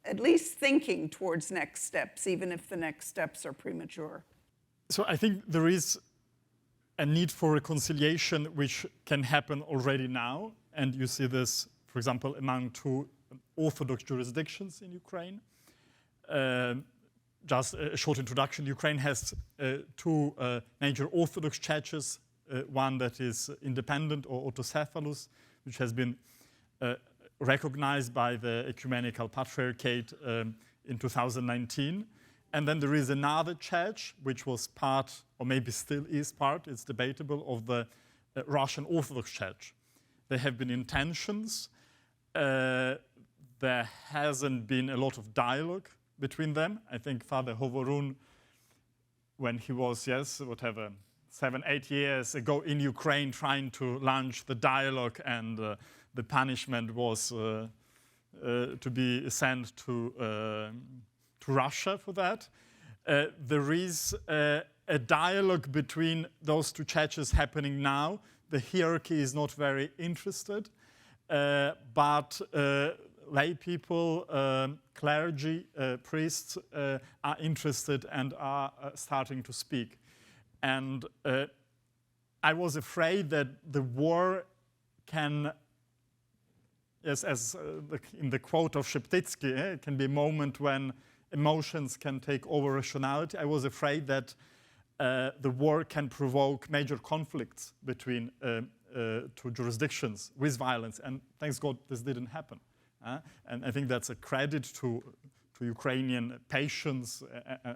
at least thinking towards next steps, even if the next steps are premature? So I think there is a need for reconciliation which can happen already now. And you see this, for example, among two Orthodox jurisdictions in Ukraine. Just a short introduction. Ukraine has two major Orthodox churches, one that is independent or autocephalous, which has been recognized by the Ecumenical Patriarchate in 2019. And then there is another church, which was part, or maybe still is part, it's debatable, of the Russian Orthodox Church. There have been intentions. There hasn't been a lot of dialogue between them. I think Father Hovorun, when he was, 7, 8 years ago in Ukraine trying to launch the dialogue, and the punishment was to be sent to Russia for that. There is a dialogue between those two churches happening now. The hierarchy is not very interested, but lay people, clergy, priests are interested and are starting to speak. And I was afraid that the war can, as in the quote of Sheptytsky, it can be a moment when emotions can take over rationality. I was afraid that the war can provoke major conflicts between two jurisdictions with violence, and thanks God this didn't happen. And I think that's a credit to Ukrainian patience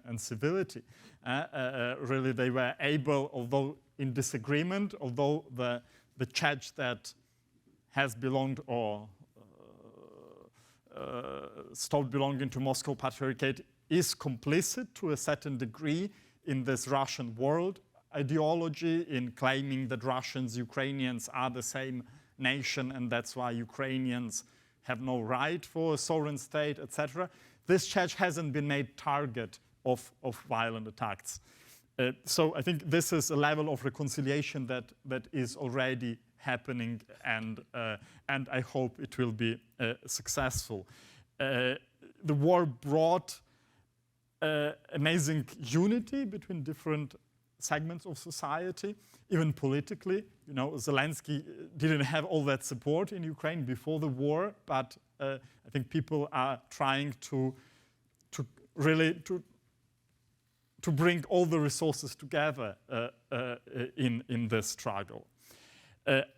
and civility. Really, they were able, although in disagreement, although the church that has belonged or stopped belonging to Moscow Patriarchate is complicit to a certain degree in this Russian world ideology, in claiming that Russians, Ukrainians are the same nation, and that's why Ukrainians have no right for a sovereign state, etc. This church hasn't been made target of violent attacks. So I think this is a level of reconciliation that is already happening, and I hope it will be successful. The war brought amazing unity between different segments of society, even politically. You know, Zelensky didn't have all that support in Ukraine before the war, but I think people are trying to bring all the resources together in this struggle.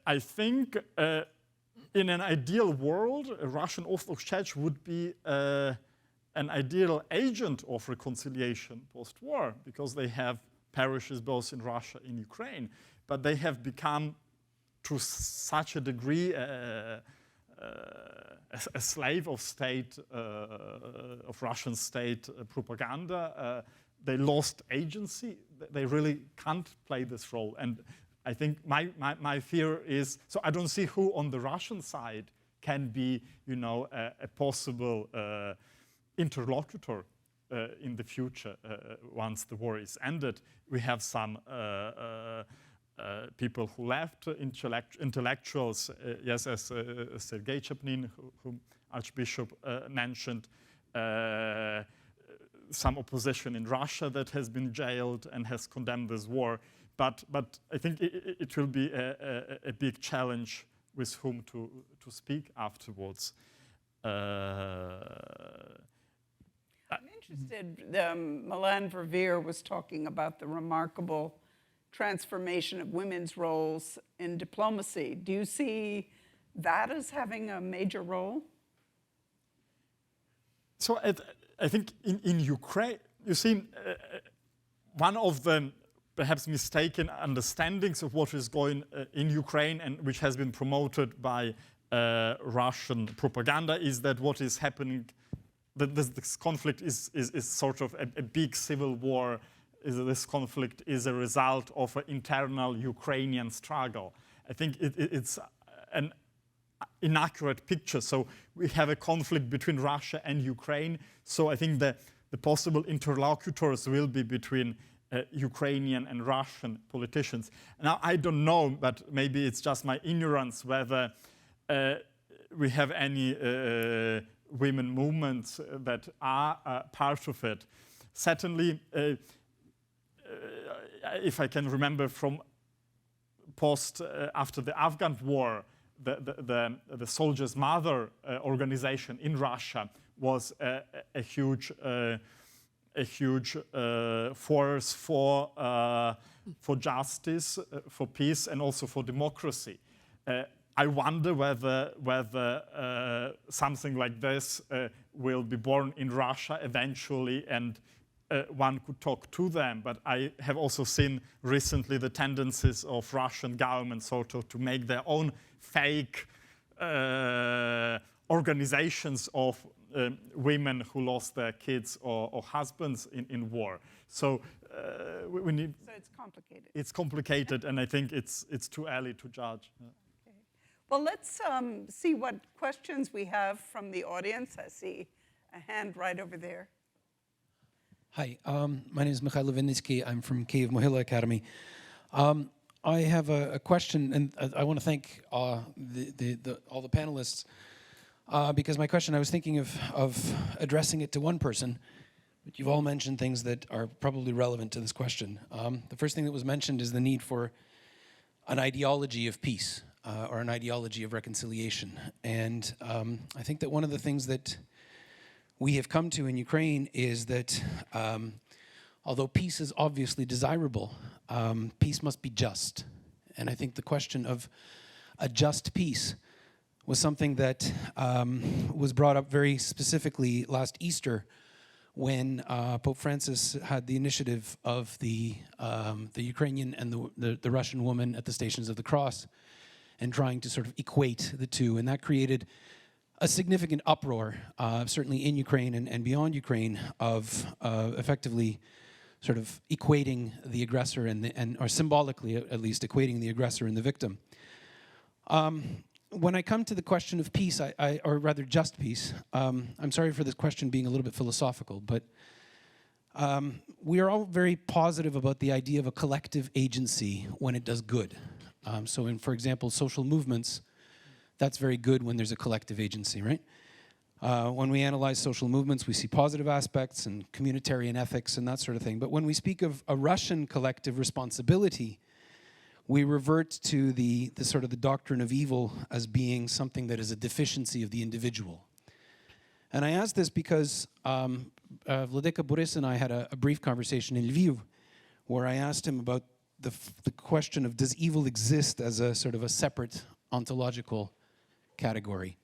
I think in an ideal world, a Russian Orthodox Church would be an ideal agent of reconciliation post-war, because they have parishes both in Russia and Ukraine, but they have become to such a degree a slave of state, of Russian state propaganda. They lost agency. They really can't play this role. And I think my fear is, so I don't see who on the Russian side can be, you know, a possible interlocutor in the future, once the war is ended. We have some people who left, intellectuals, yes, as Sergei Chapnin, whom Archbishop mentioned, some opposition in Russia that has been jailed and has condemned this war. But I think it will be a big challenge with whom to speak afterwards. I'm interested, Milan Verveer was talking about the remarkable transformation of women's roles in diplomacy. Do you see that as having a major role? So I think in Ukraine, you see, one of the perhaps mistaken understandings of what is going in Ukraine and which has been promoted by Russian propaganda is that what is happening, that this conflict is sort of a big civil war. This conflict is a result of an internal Ukrainian struggle. I think it's an inaccurate picture. So we have a conflict between Russia and Ukraine. So I think the possible interlocutors will be between Ukrainian and Russian politicians. Now, I don't know, but maybe it's just my ignorance whether we have any women movements that are part of it. Certainly, if I can remember from after the Afghan war, the Soldiers' Mother organization in Russia was a huge force for justice, for peace, and also for democracy. I wonder whether something like this will be born in Russia eventually, and one could talk to them. But I have also seen recently the tendencies of Russian government sort of to make their own fake organizations of women who lost their kids or husbands in war. So we need. So it's complicated. It's complicated, and I think it's too early to judge. Okay. Well, let's see what questions we have from the audience. I see a hand right over there. Hi, my name is Mikhail Vinitsky. I'm from Kyiv Mohyla Academy. I have a question, and I want to thank all the panelists because my question, I was thinking of addressing it to one person, but you've all mentioned things that are probably relevant to this question. The first thing that was mentioned is the need for an ideology of peace or an ideology of reconciliation. And I think that one of the things that we have come to in Ukraine is that although peace is obviously desirable, peace must be just. And I think the question of a just peace was something that was brought up very specifically last Easter when Pope Francis had the initiative of the Ukrainian and the Russian woman at the Stations of the Cross and trying to sort of equate the two. And that created a significant uproar, certainly in Ukraine and beyond Ukraine, of effectively sort of equating the aggressor or symbolically at least equating the aggressor and the victim. When I come to the question of peace, or rather just peace, I'm sorry for this question being a little bit philosophical, but we are all very positive about the idea of a collective agency when it does good. So in, for example, social movements, that's very good when there's a collective agency, right? When we analyze social movements, we see positive aspects and communitarian ethics and that sort of thing. But when we speak of a Russian collective responsibility, we revert to the sort of the doctrine of evil as being something that is a deficiency of the individual. And I ask this because Vladika Boris and I had a brief conversation in Lviv where I asked him about the question of does evil exist as a sort of a separate ontological category?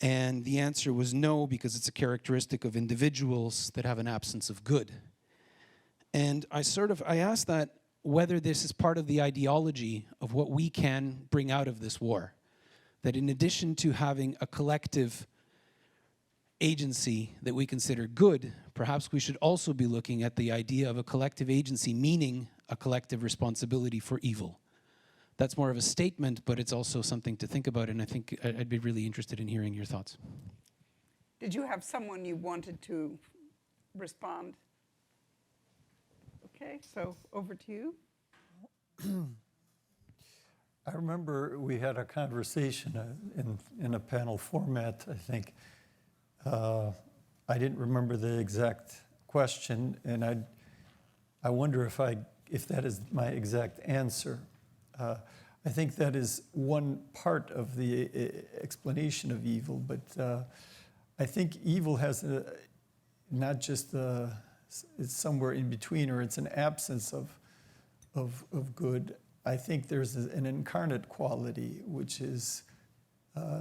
And the answer was no, because it's a characteristic of individuals that have an absence of good. And I asked that whether this is part of the ideology of what we can bring out of this war. That in addition to having a collective agency that we consider good, perhaps we should also be looking at the idea of a collective agency, meaning a collective responsibility for evil. That's more of a statement, but it's also something to think about, and I think I'd be really interested in hearing your thoughts. Did you have someone you wanted to respond? Okay, so over to you. I remember we had a conversation in a panel format, I think. I didn't remember the exact question, and I wonder if that is my exact answer. I think that is one part of the explanation of evil, but I think evil has not just it's somewhere in between, or it's an absence of good. I think there's an incarnate quality which is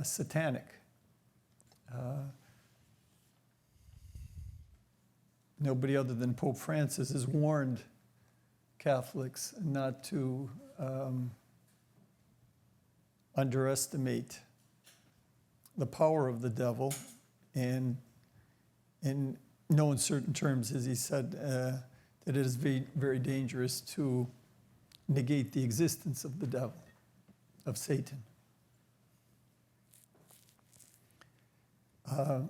satanic. Nobody other than Pope Francis has warned Catholics not to underestimate the power of the devil, and in no uncertain terms, as he said, that it is very, very dangerous to negate the existence of the devil, of Satan. The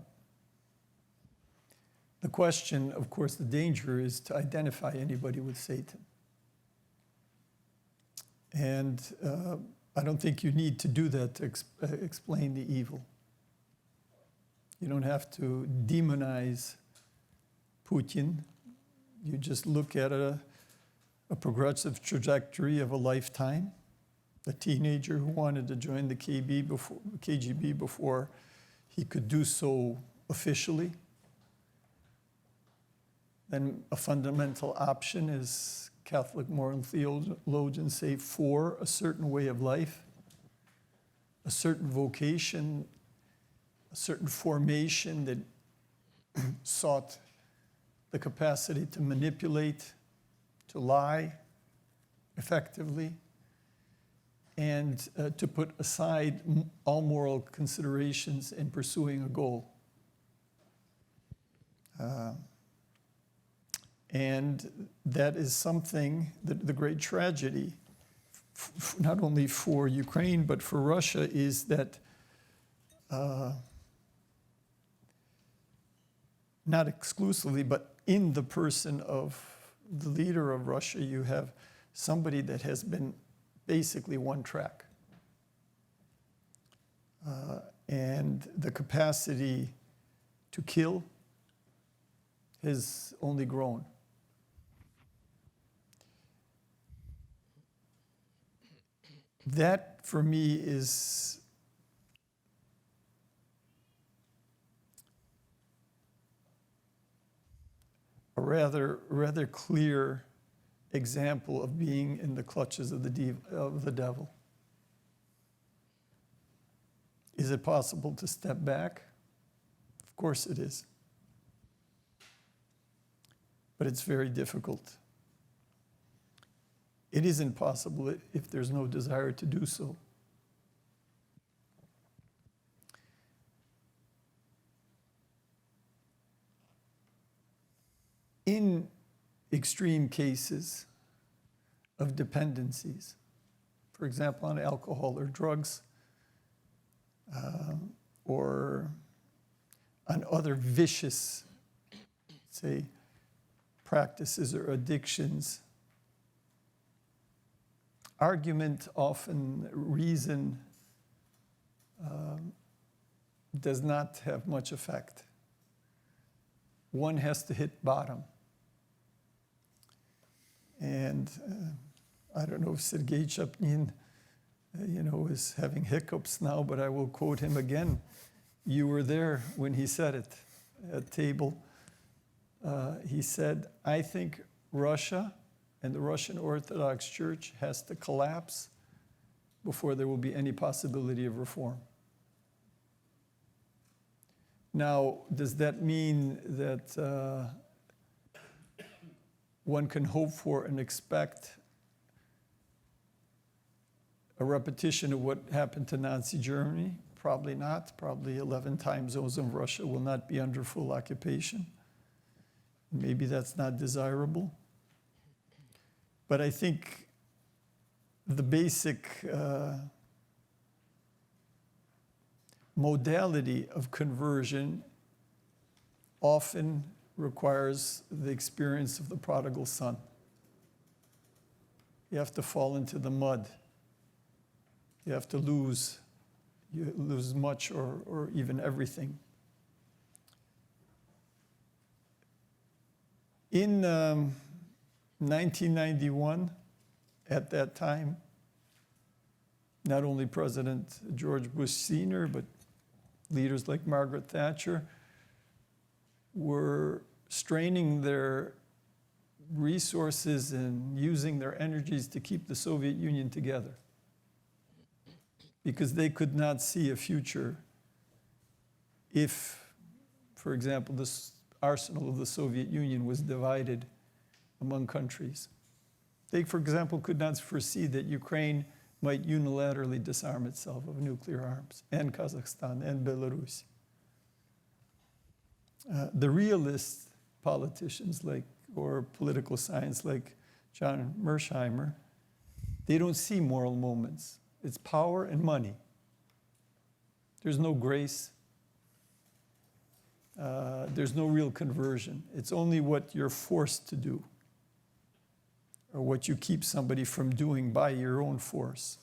question, of course, the danger is to identify anybody with Satan. And I don't think you need to do that to explain the evil. You don't have to demonize Putin. You just look at a progressive trajectory of a lifetime, a teenager who wanted to join the KGB before he could do so officially. Then a fundamental option, as Catholic moral theologians say, for a certain way of life, a certain vocation, a certain formation that sought the capacity to manipulate, to lie effectively, and to put aside all moral considerations in pursuing a goal. And that is something that the great tragedy, not only for Ukraine, but for Russia, is that not exclusively, but in the person of the leader of Russia, you have somebody that has been basically one track. And the capacity to kill has only grown. That, for me, is a rather clear example of being in the clutches of the devil. Is it possible to step back? Of course it is. But it's very difficult. It isn't possible if there's no desire to do so. In extreme cases of dependencies, for example, on alcohol or drugs, or on other vicious, say, practices or addictions, argument, often reason, does not have much effect. One has to hit bottom. And I don't know if Sergei Chapnin, is having hiccups now, but I will quote him again. You were there when he said it at table. He said, I think Russia and the Russian Orthodox Church has to collapse before there will be any possibility of reform. Now, does that mean that one can hope for and expect a repetition of what happened to Nazi Germany? Probably not. Probably 11 time zones of Russia will not be under full occupation. Maybe that's not desirable. But I think the basic modality of conversion often requires the experience of the prodigal son. You have to fall into the mud. You have to lose. You lose much or even everything. In 1991, at that time, not only President George Bush Sr., but leaders like Margaret Thatcher were straining their resources and using their energies to keep the Soviet Union together, because they could not see a future if, for example, this arsenal of the Soviet Union was divided among countries. They, for example, could not foresee that Ukraine might unilaterally disarm itself of nuclear arms, and Kazakhstan and Belarus. The realist politicians or political science like John Mearsheimer, they don't see moral moments. It's power and money. There's no grace. There's no real conversion. It's only what you're forced to do, or what you keep somebody from doing by your own force.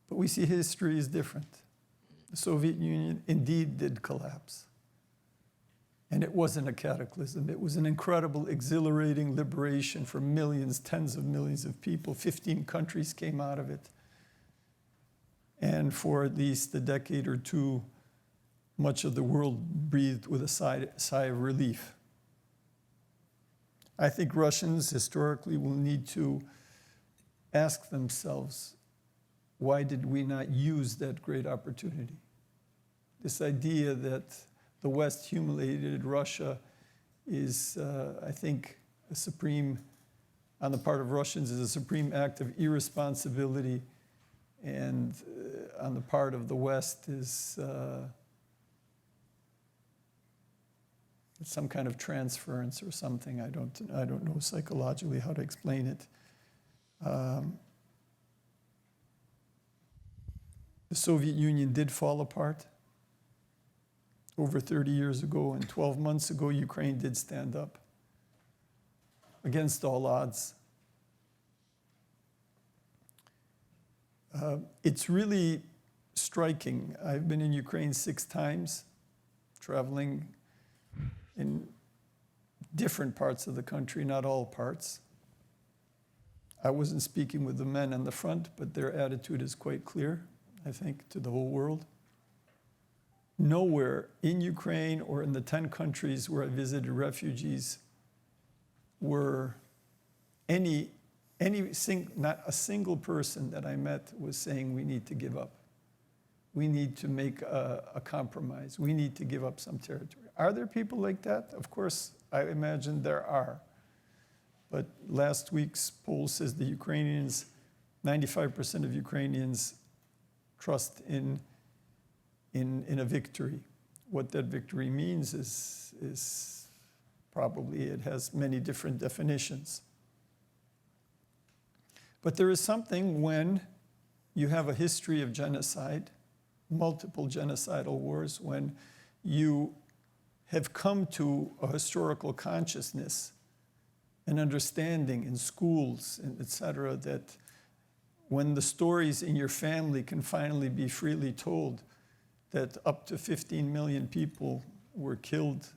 But we see history is different. The Soviet Union indeed did collapse. And it wasn't a cataclysm. It was an incredible, exhilarating liberation for millions, tens of millions of people. 15 countries came out of it. And for at least a decade or two, much of the world breathed with a sigh of relief. I think Russians historically will need to ask themselves, why did we not use that great opportunity? This idea that the West humiliated Russia is, I think, a supreme, on the part of Russians, is a supreme act of irresponsibility, and on the part of the West is some kind of transference or something. I don't know psychologically how to explain it. The Soviet Union did fall apart over 30 years ago, and 12 months ago, Ukraine did stand up against all odds. It's really striking. I've been in Ukraine 6 times, traveling in different parts of the country, not all parts. I wasn't speaking with the men on the front, but their attitude is quite clear, I think, to the whole world. Nowhere in Ukraine or in the 10 countries where I visited refugees were not a single person that I met was saying we need to give up. We need to make a compromise. We need to give up some territory. Are there people like that? Of course, I imagine there are. But last week's poll says the Ukrainians, 95% of Ukrainians trust in a victory. What that victory means is probably, it has many different definitions. But there is something when you have a history of genocide, multiple genocidal wars, when you have come to a historical consciousness and understanding in schools, and et cetera, that when the stories in your family can finally be freely told, that up to 15 million people were killed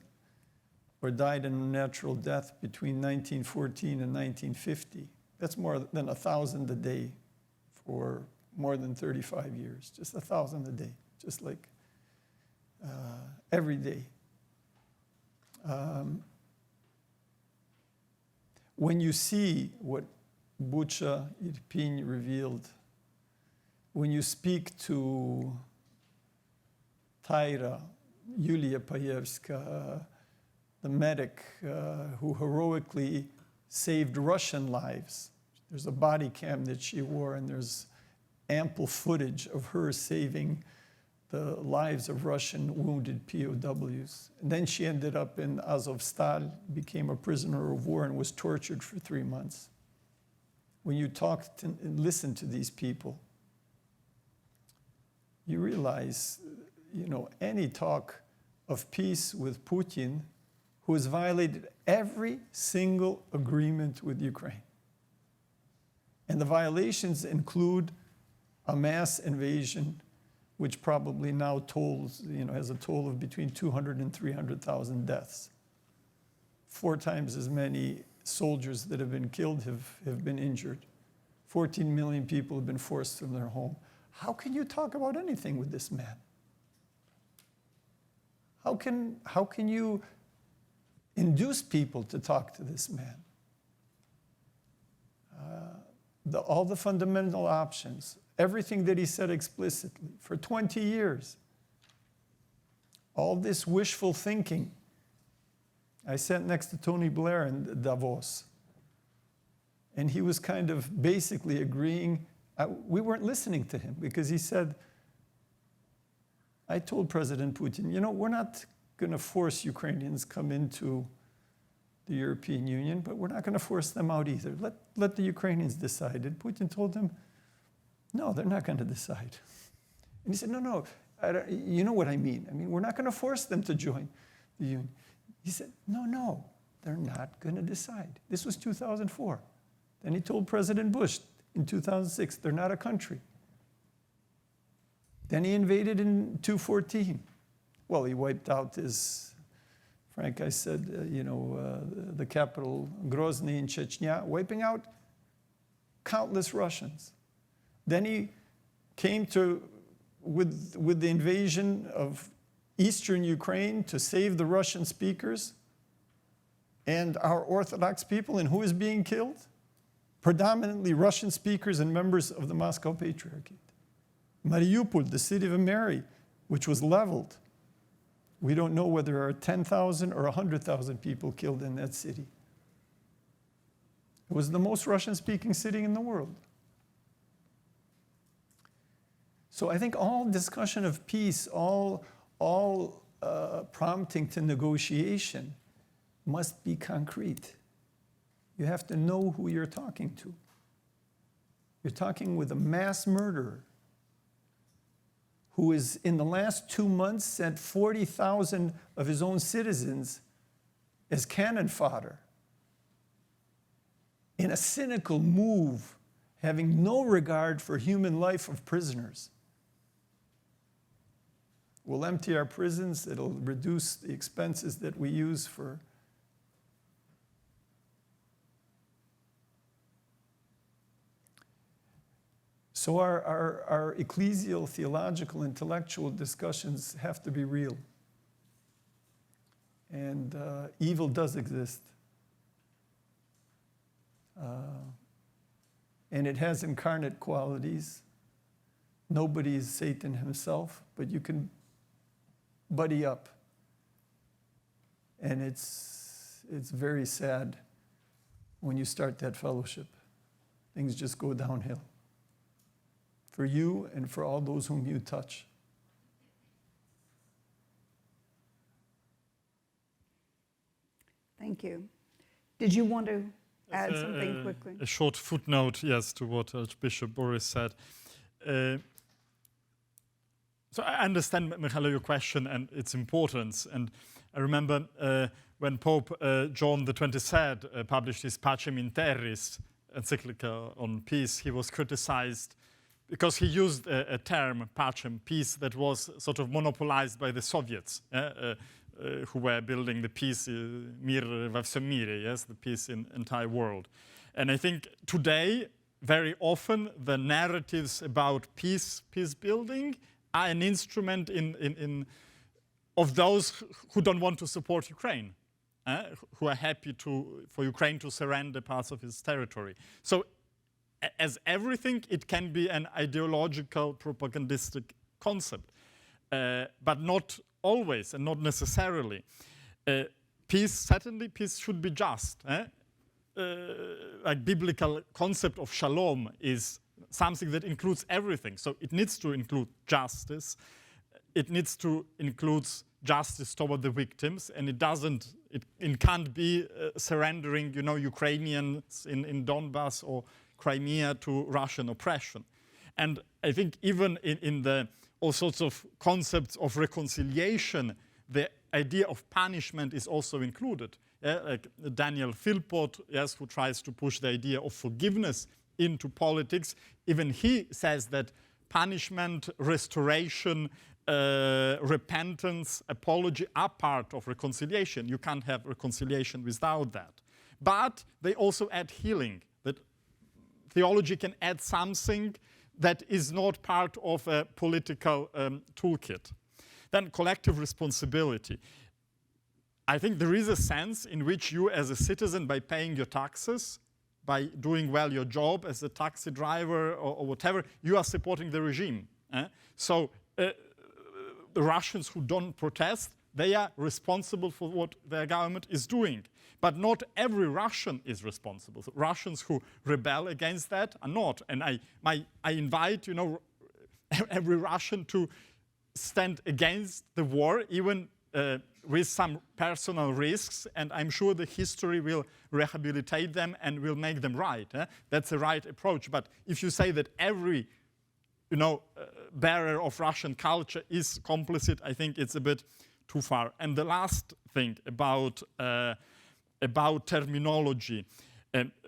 or died a natural death between 1914 and 1950. That's more than 1,000 a day for more than 35 years. Just 1,000 a day, just like every day. When you see what Bucha, Irpin revealed, when you speak to Taira, Yulia Payevska, the medic who heroically saved Russian lives. There's a body cam that she wore, and there's ample footage of her saving the lives of Russian wounded POWs. And then she ended up in Azovstal, became a prisoner of war, and was tortured for 3 months. When you talk and listen to these people, you realize, any talk of peace with Putin, who has violated every single agreement with Ukraine. And the violations include a mass invasion, which probably now has a toll of between 200 and 300,000 deaths. 4 times as many soldiers that have been killed have been injured. 14 million people have been forced from their home. How can you talk about anything with this man? How can you induce people to talk to this man? All the fundamental options, everything that he said explicitly for 20 years, all this wishful thinking. I sat next to Tony Blair in Davos, and he was kind of basically agreeing. We weren't listening to him because he said, I told President Putin, we're not going to force Ukrainians come into the European Union, but we're not going to force them out either. Let the Ukrainians decide. And Putin told him, no, they're not going to decide. And he said, no, you know what I mean. I mean, we're not going to force them to join the Union. He said, no, they're not going to decide. This was 2004. Then he told President Bush in 2006, they're not a country. Then he invaded in 2014. Well, he wiped out Frank, I said, the capital, Grozny in Chechnya, wiping out countless Russians. Then he came with the invasion of eastern Ukraine to save the Russian speakers and our Orthodox people. And who is being killed? Predominantly Russian speakers and members of the Moscow Patriarchate. Mariupol, the city of Mary, which was leveled. We don't know whether there are 10,000 or 100,000 people killed in that city. It was the most Russian-speaking city in the world. So I think all discussion of peace, all prompting to negotiation must be concrete. You have to know who you're talking to. You're talking with a mass murderer who has, in the last 2 months, sent 40,000 of his own citizens as cannon fodder in a cynical move, having no regard for human life of prisoners. We'll empty our prisons. It'll reduce the expenses that we use for So our ecclesial, theological, intellectual discussions have to be real. And evil does exist. And it has incarnate qualities. Nobody is Satan himself, but you can buddy up. And it's very sad when you start that fellowship. Things just go downhill. For you and for all those whom you touch. Thank you. Did you want to add something quickly? A short footnote, yes, to what Archbishop Boris said. So I understand, Michailo, your question and its importance. And I remember when Pope John the 23rd published his Pacem in Terris encyclical on peace, he was criticized because he used a term, pacem, peace, that was sort of monopolized by the Soviets, who were building the peace, mir во всем мире, yes, the peace in entire world. And I think today, very often, the narratives about peace building are an instrument of those who don't want to support Ukraine, who are happy for Ukraine to surrender parts of its territory. So as everything, it can be an ideological, propagandistic concept, but not always and not necessarily. Peace, certainly, peace should be just. Like biblical concept of shalom is something that includes everything. So it needs to include justice. It needs to include justice toward the victims, and it can't be surrendering, Ukrainians in Donbass or Crimea to Russian oppression. And I think even in all sorts of concepts of reconciliation the idea of punishment is also included. Like Daniel Philpott, yes, who tries to push the idea of forgiveness into politics, even he says that punishment, restoration, repentance, apology are part of reconciliation. You can't have reconciliation without that. But they also add healing, that theology can add something that is not part of a political toolkit. Then collective responsibility. I think there is a sense in which you as a citizen, by paying your taxes, by doing well your job as a taxi driver or whatever, you are supporting the regime. So the Russians who don't protest, they are responsible for what their government is doing. But not every Russian is responsible. So Russians who rebel against that are not. And I invite, every Russian to stand against the war, even with some personal risks, and I'm sure the history will rehabilitate them and will make them right. That's the right approach. But if you say that every bearer of Russian culture is complicit, I think it's a bit too far. And the last thing about terminology.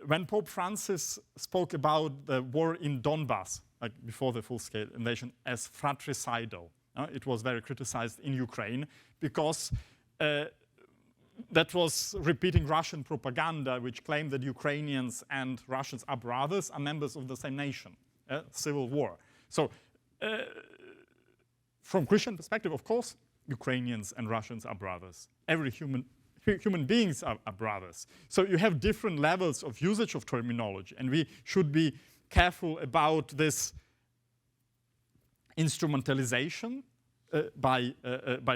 When Pope Francis spoke about the war in Donbass, like before the full-scale invasion, as fratricidal, it was very criticized in Ukraine because that was repeating Russian propaganda, which claimed that Ukrainians and Russians are brothers, are members of the same nation, civil war. So from Christian perspective, of course, Ukrainians and Russians are brothers. Every human beings are brothers. So you have different levels of usage of terminology, and we should be careful about this instrumentalization by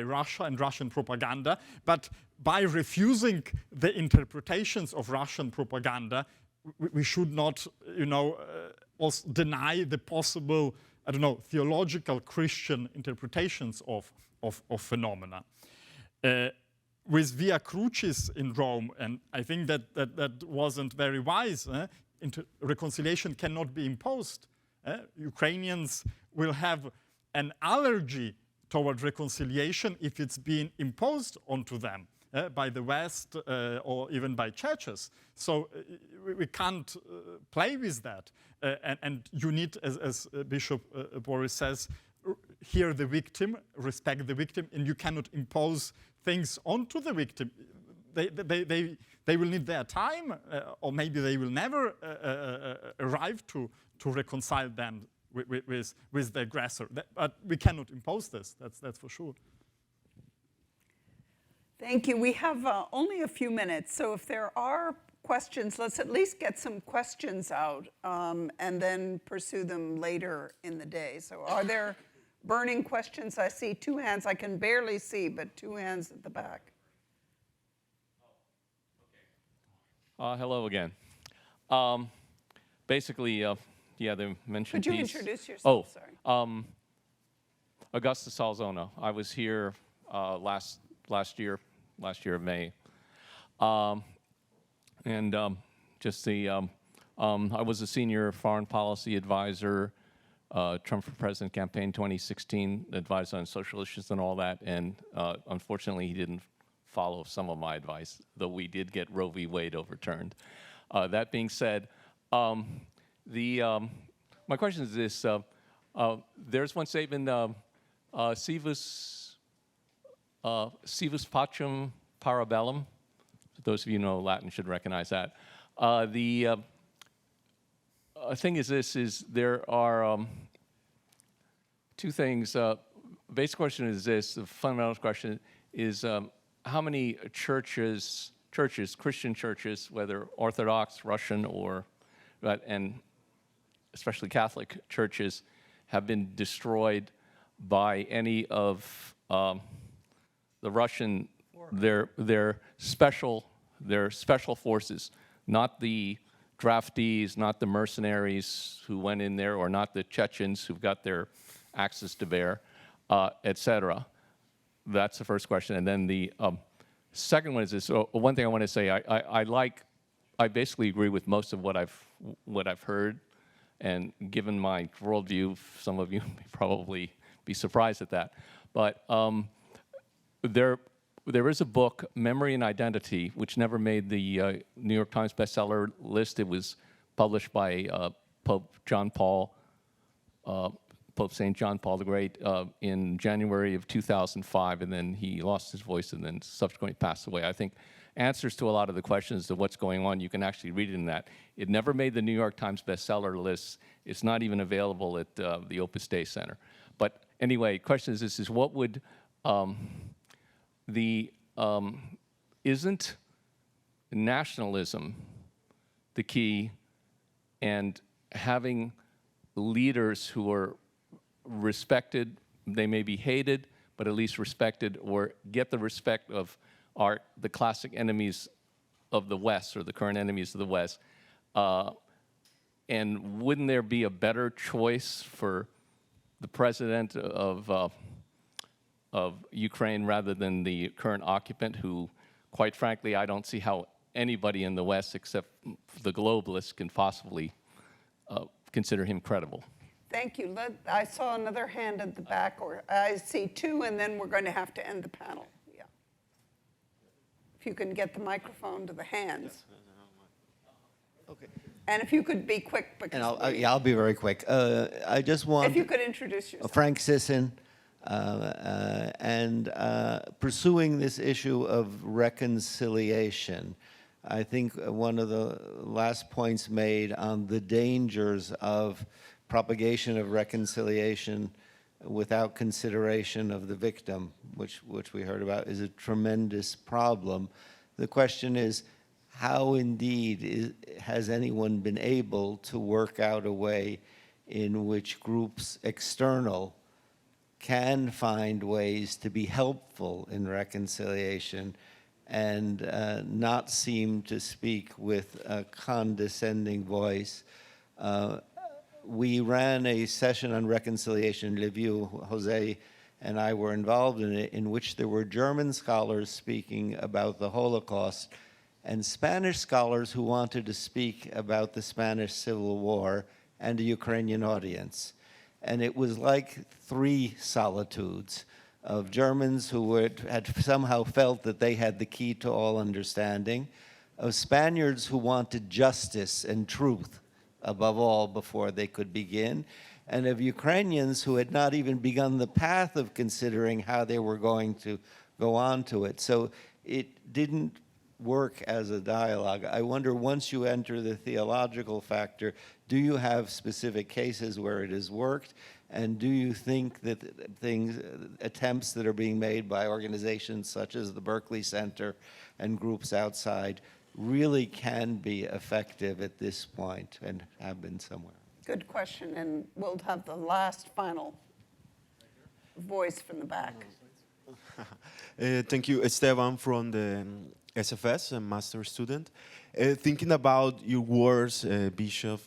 Russia and Russian propaganda. But by refusing the interpretations of Russian propaganda, we should not, also deny the possible, theological Christian interpretations of phenomena. With Via Crucis in Rome, and I think that wasn't very wise. Reconciliation cannot be imposed. Ukrainians will have an allergy toward reconciliation if it's being imposed onto them by the West or even by churches. So we can't play with that. And you need, as Bishop Boris says, hear the victim, respect the victim, and you cannot impose things onto the victim. They will need their time, or maybe they will never arrive to reconcile them with the aggressor. But we cannot impose this, that's for sure. Thank you. We have only a few minutes, so if there are questions, let's at least get some questions out and then pursue them later in the day. So are there burning questions? I see two hands. I can barely see, but two hands at the back. Hello again. Basically, they mentioned Could you peace. introduce yourself? Sorry. Augustus Salzona. I was here last year of May, I was a senior foreign policy advisor, Trump for President campaign 2016, advised on social issues and all that, and unfortunately he didn't follow some of my advice, though we did get Roe v. Wade overturned. That being said, my question is this: there's one statement, "Sivus pacem para bellum." Those of you who know Latin should recognize that. The thing is this: there are two things. Basic question is this: the fundamental question is how many churches, Christian churches, whether Orthodox, Russian, and especially Catholic churches, have been destroyed by any of the Russian, their special forces, not the draftees, not the mercenaries who went in there, or not the Chechens who've got their axes to bear, etc. That's the first question. And then the second one is this. So one thing I want to say, I basically agree with most of what I've heard, and given my worldview, some of you may probably be surprised at that. But there is a book, Memory and Identity, which never made the New York Times bestseller list. It was published by Pope St. John Paul the Great in January of 2005, and then he lost his voice and then subsequently passed away. I think answers to a lot of the questions of what's going on, you can actually read it in that. It never made the New York Times bestseller list. It's not even available at the Opus Dei Center. But anyway, question is this, is what would isn't nationalism the key, and having leaders who are respected, they may be hated, but at least respected, or get the respect of the classic enemies of the West, or the current enemies of the West. And wouldn't there be a better choice for the president of Ukraine rather than the current occupant, who, quite frankly, I don't see how anybody in the West except the globalists can possibly consider him credible? Thank you. I saw another hand at the back, or I see two, and then we're going to have to end the panel. Yeah. If you can get the microphone to the hands. Okay. And if you could be quick, because And I'll be very quick. I just want if you could introduce yourself. Frank Sisson, and pursuing this issue of reconciliation. I think one of the last points made on the dangers of propagation of reconciliation without consideration of the victim, which we heard about, is a tremendous problem. The question is, how indeed has anyone been able to work out a way in which groups external can find ways to be helpful in reconciliation and not seem to speak with a condescending voice? We ran a session on reconciliation in Lviv. Jose and I were involved in it, in which there were German scholars speaking about the Holocaust and Spanish scholars who wanted to speak about the Spanish Civil War, and a Ukrainian audience. And it was like three solitudes of Germans who had somehow felt that they had the key to all understanding, of Spaniards who wanted justice and truth above all before they could begin, and of Ukrainians who had not even begun the path of considering how they were going to go on to it. So it didn't work as a dialogue. I wonder, once you enter the theological factor, do you have specific cases where it has worked? And do you think that attempts that are being made by organizations such as the Berkeley Center and groups outside really can be effective at this point and have been somewhere? Good question, and we'll have the last final voice from the back. Thank you, Esteban from the SFS, a master student. Thinking about your words, Bishop,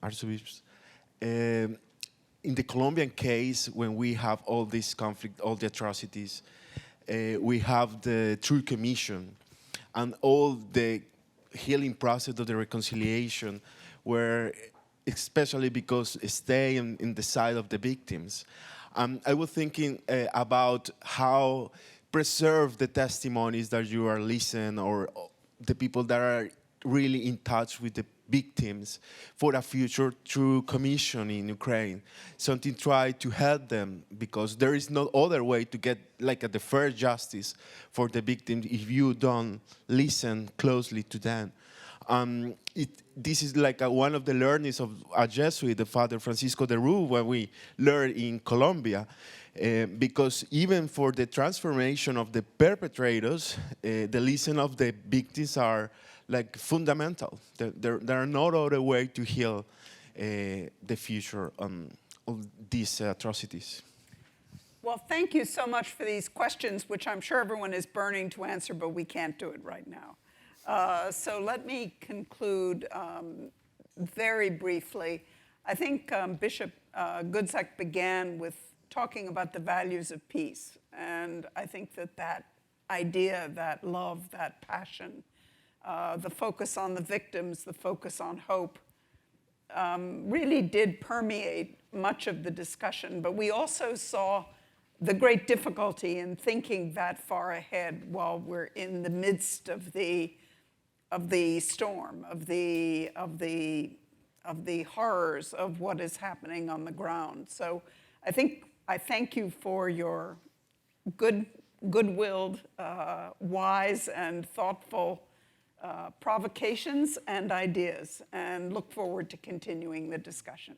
Archbishop, in the Colombian case, when we have all this conflict, all the atrocities, we have the True Commission and all the healing process of the reconciliation, where especially because stay in the side of the victims. I was thinking about how preserve the testimonies that you are listening, or the people that are really in touch with the victims, for a future True Commission in Ukraine. Something try to help them, because there is no other way to get like the fair justice for the victims if you don't listen closely to them. This is like one of the learnings of a Jesuit, the Father Francisco de Rú, when we learned in Colombia, because even for the transformation of the perpetrators, the listen of the victims are like fundamental. There are no other way to heal the future of these atrocities. Well, thank you so much for these questions, which I'm sure everyone is burning to answer, but we can't do it right now. So let me conclude very briefly. I think Bishop Gutzak began with talking about the values of peace. And I think that idea, that love, that passion, the focus on the victims, the focus on hope, really did permeate much of the discussion. But we also saw the great difficulty in thinking that far ahead while we're in the midst of the storm, of the horrors of what is happening on the ground. So I thank you for your good-willed, wise, and thoughtful provocations and ideas, and look forward to continuing the discussion.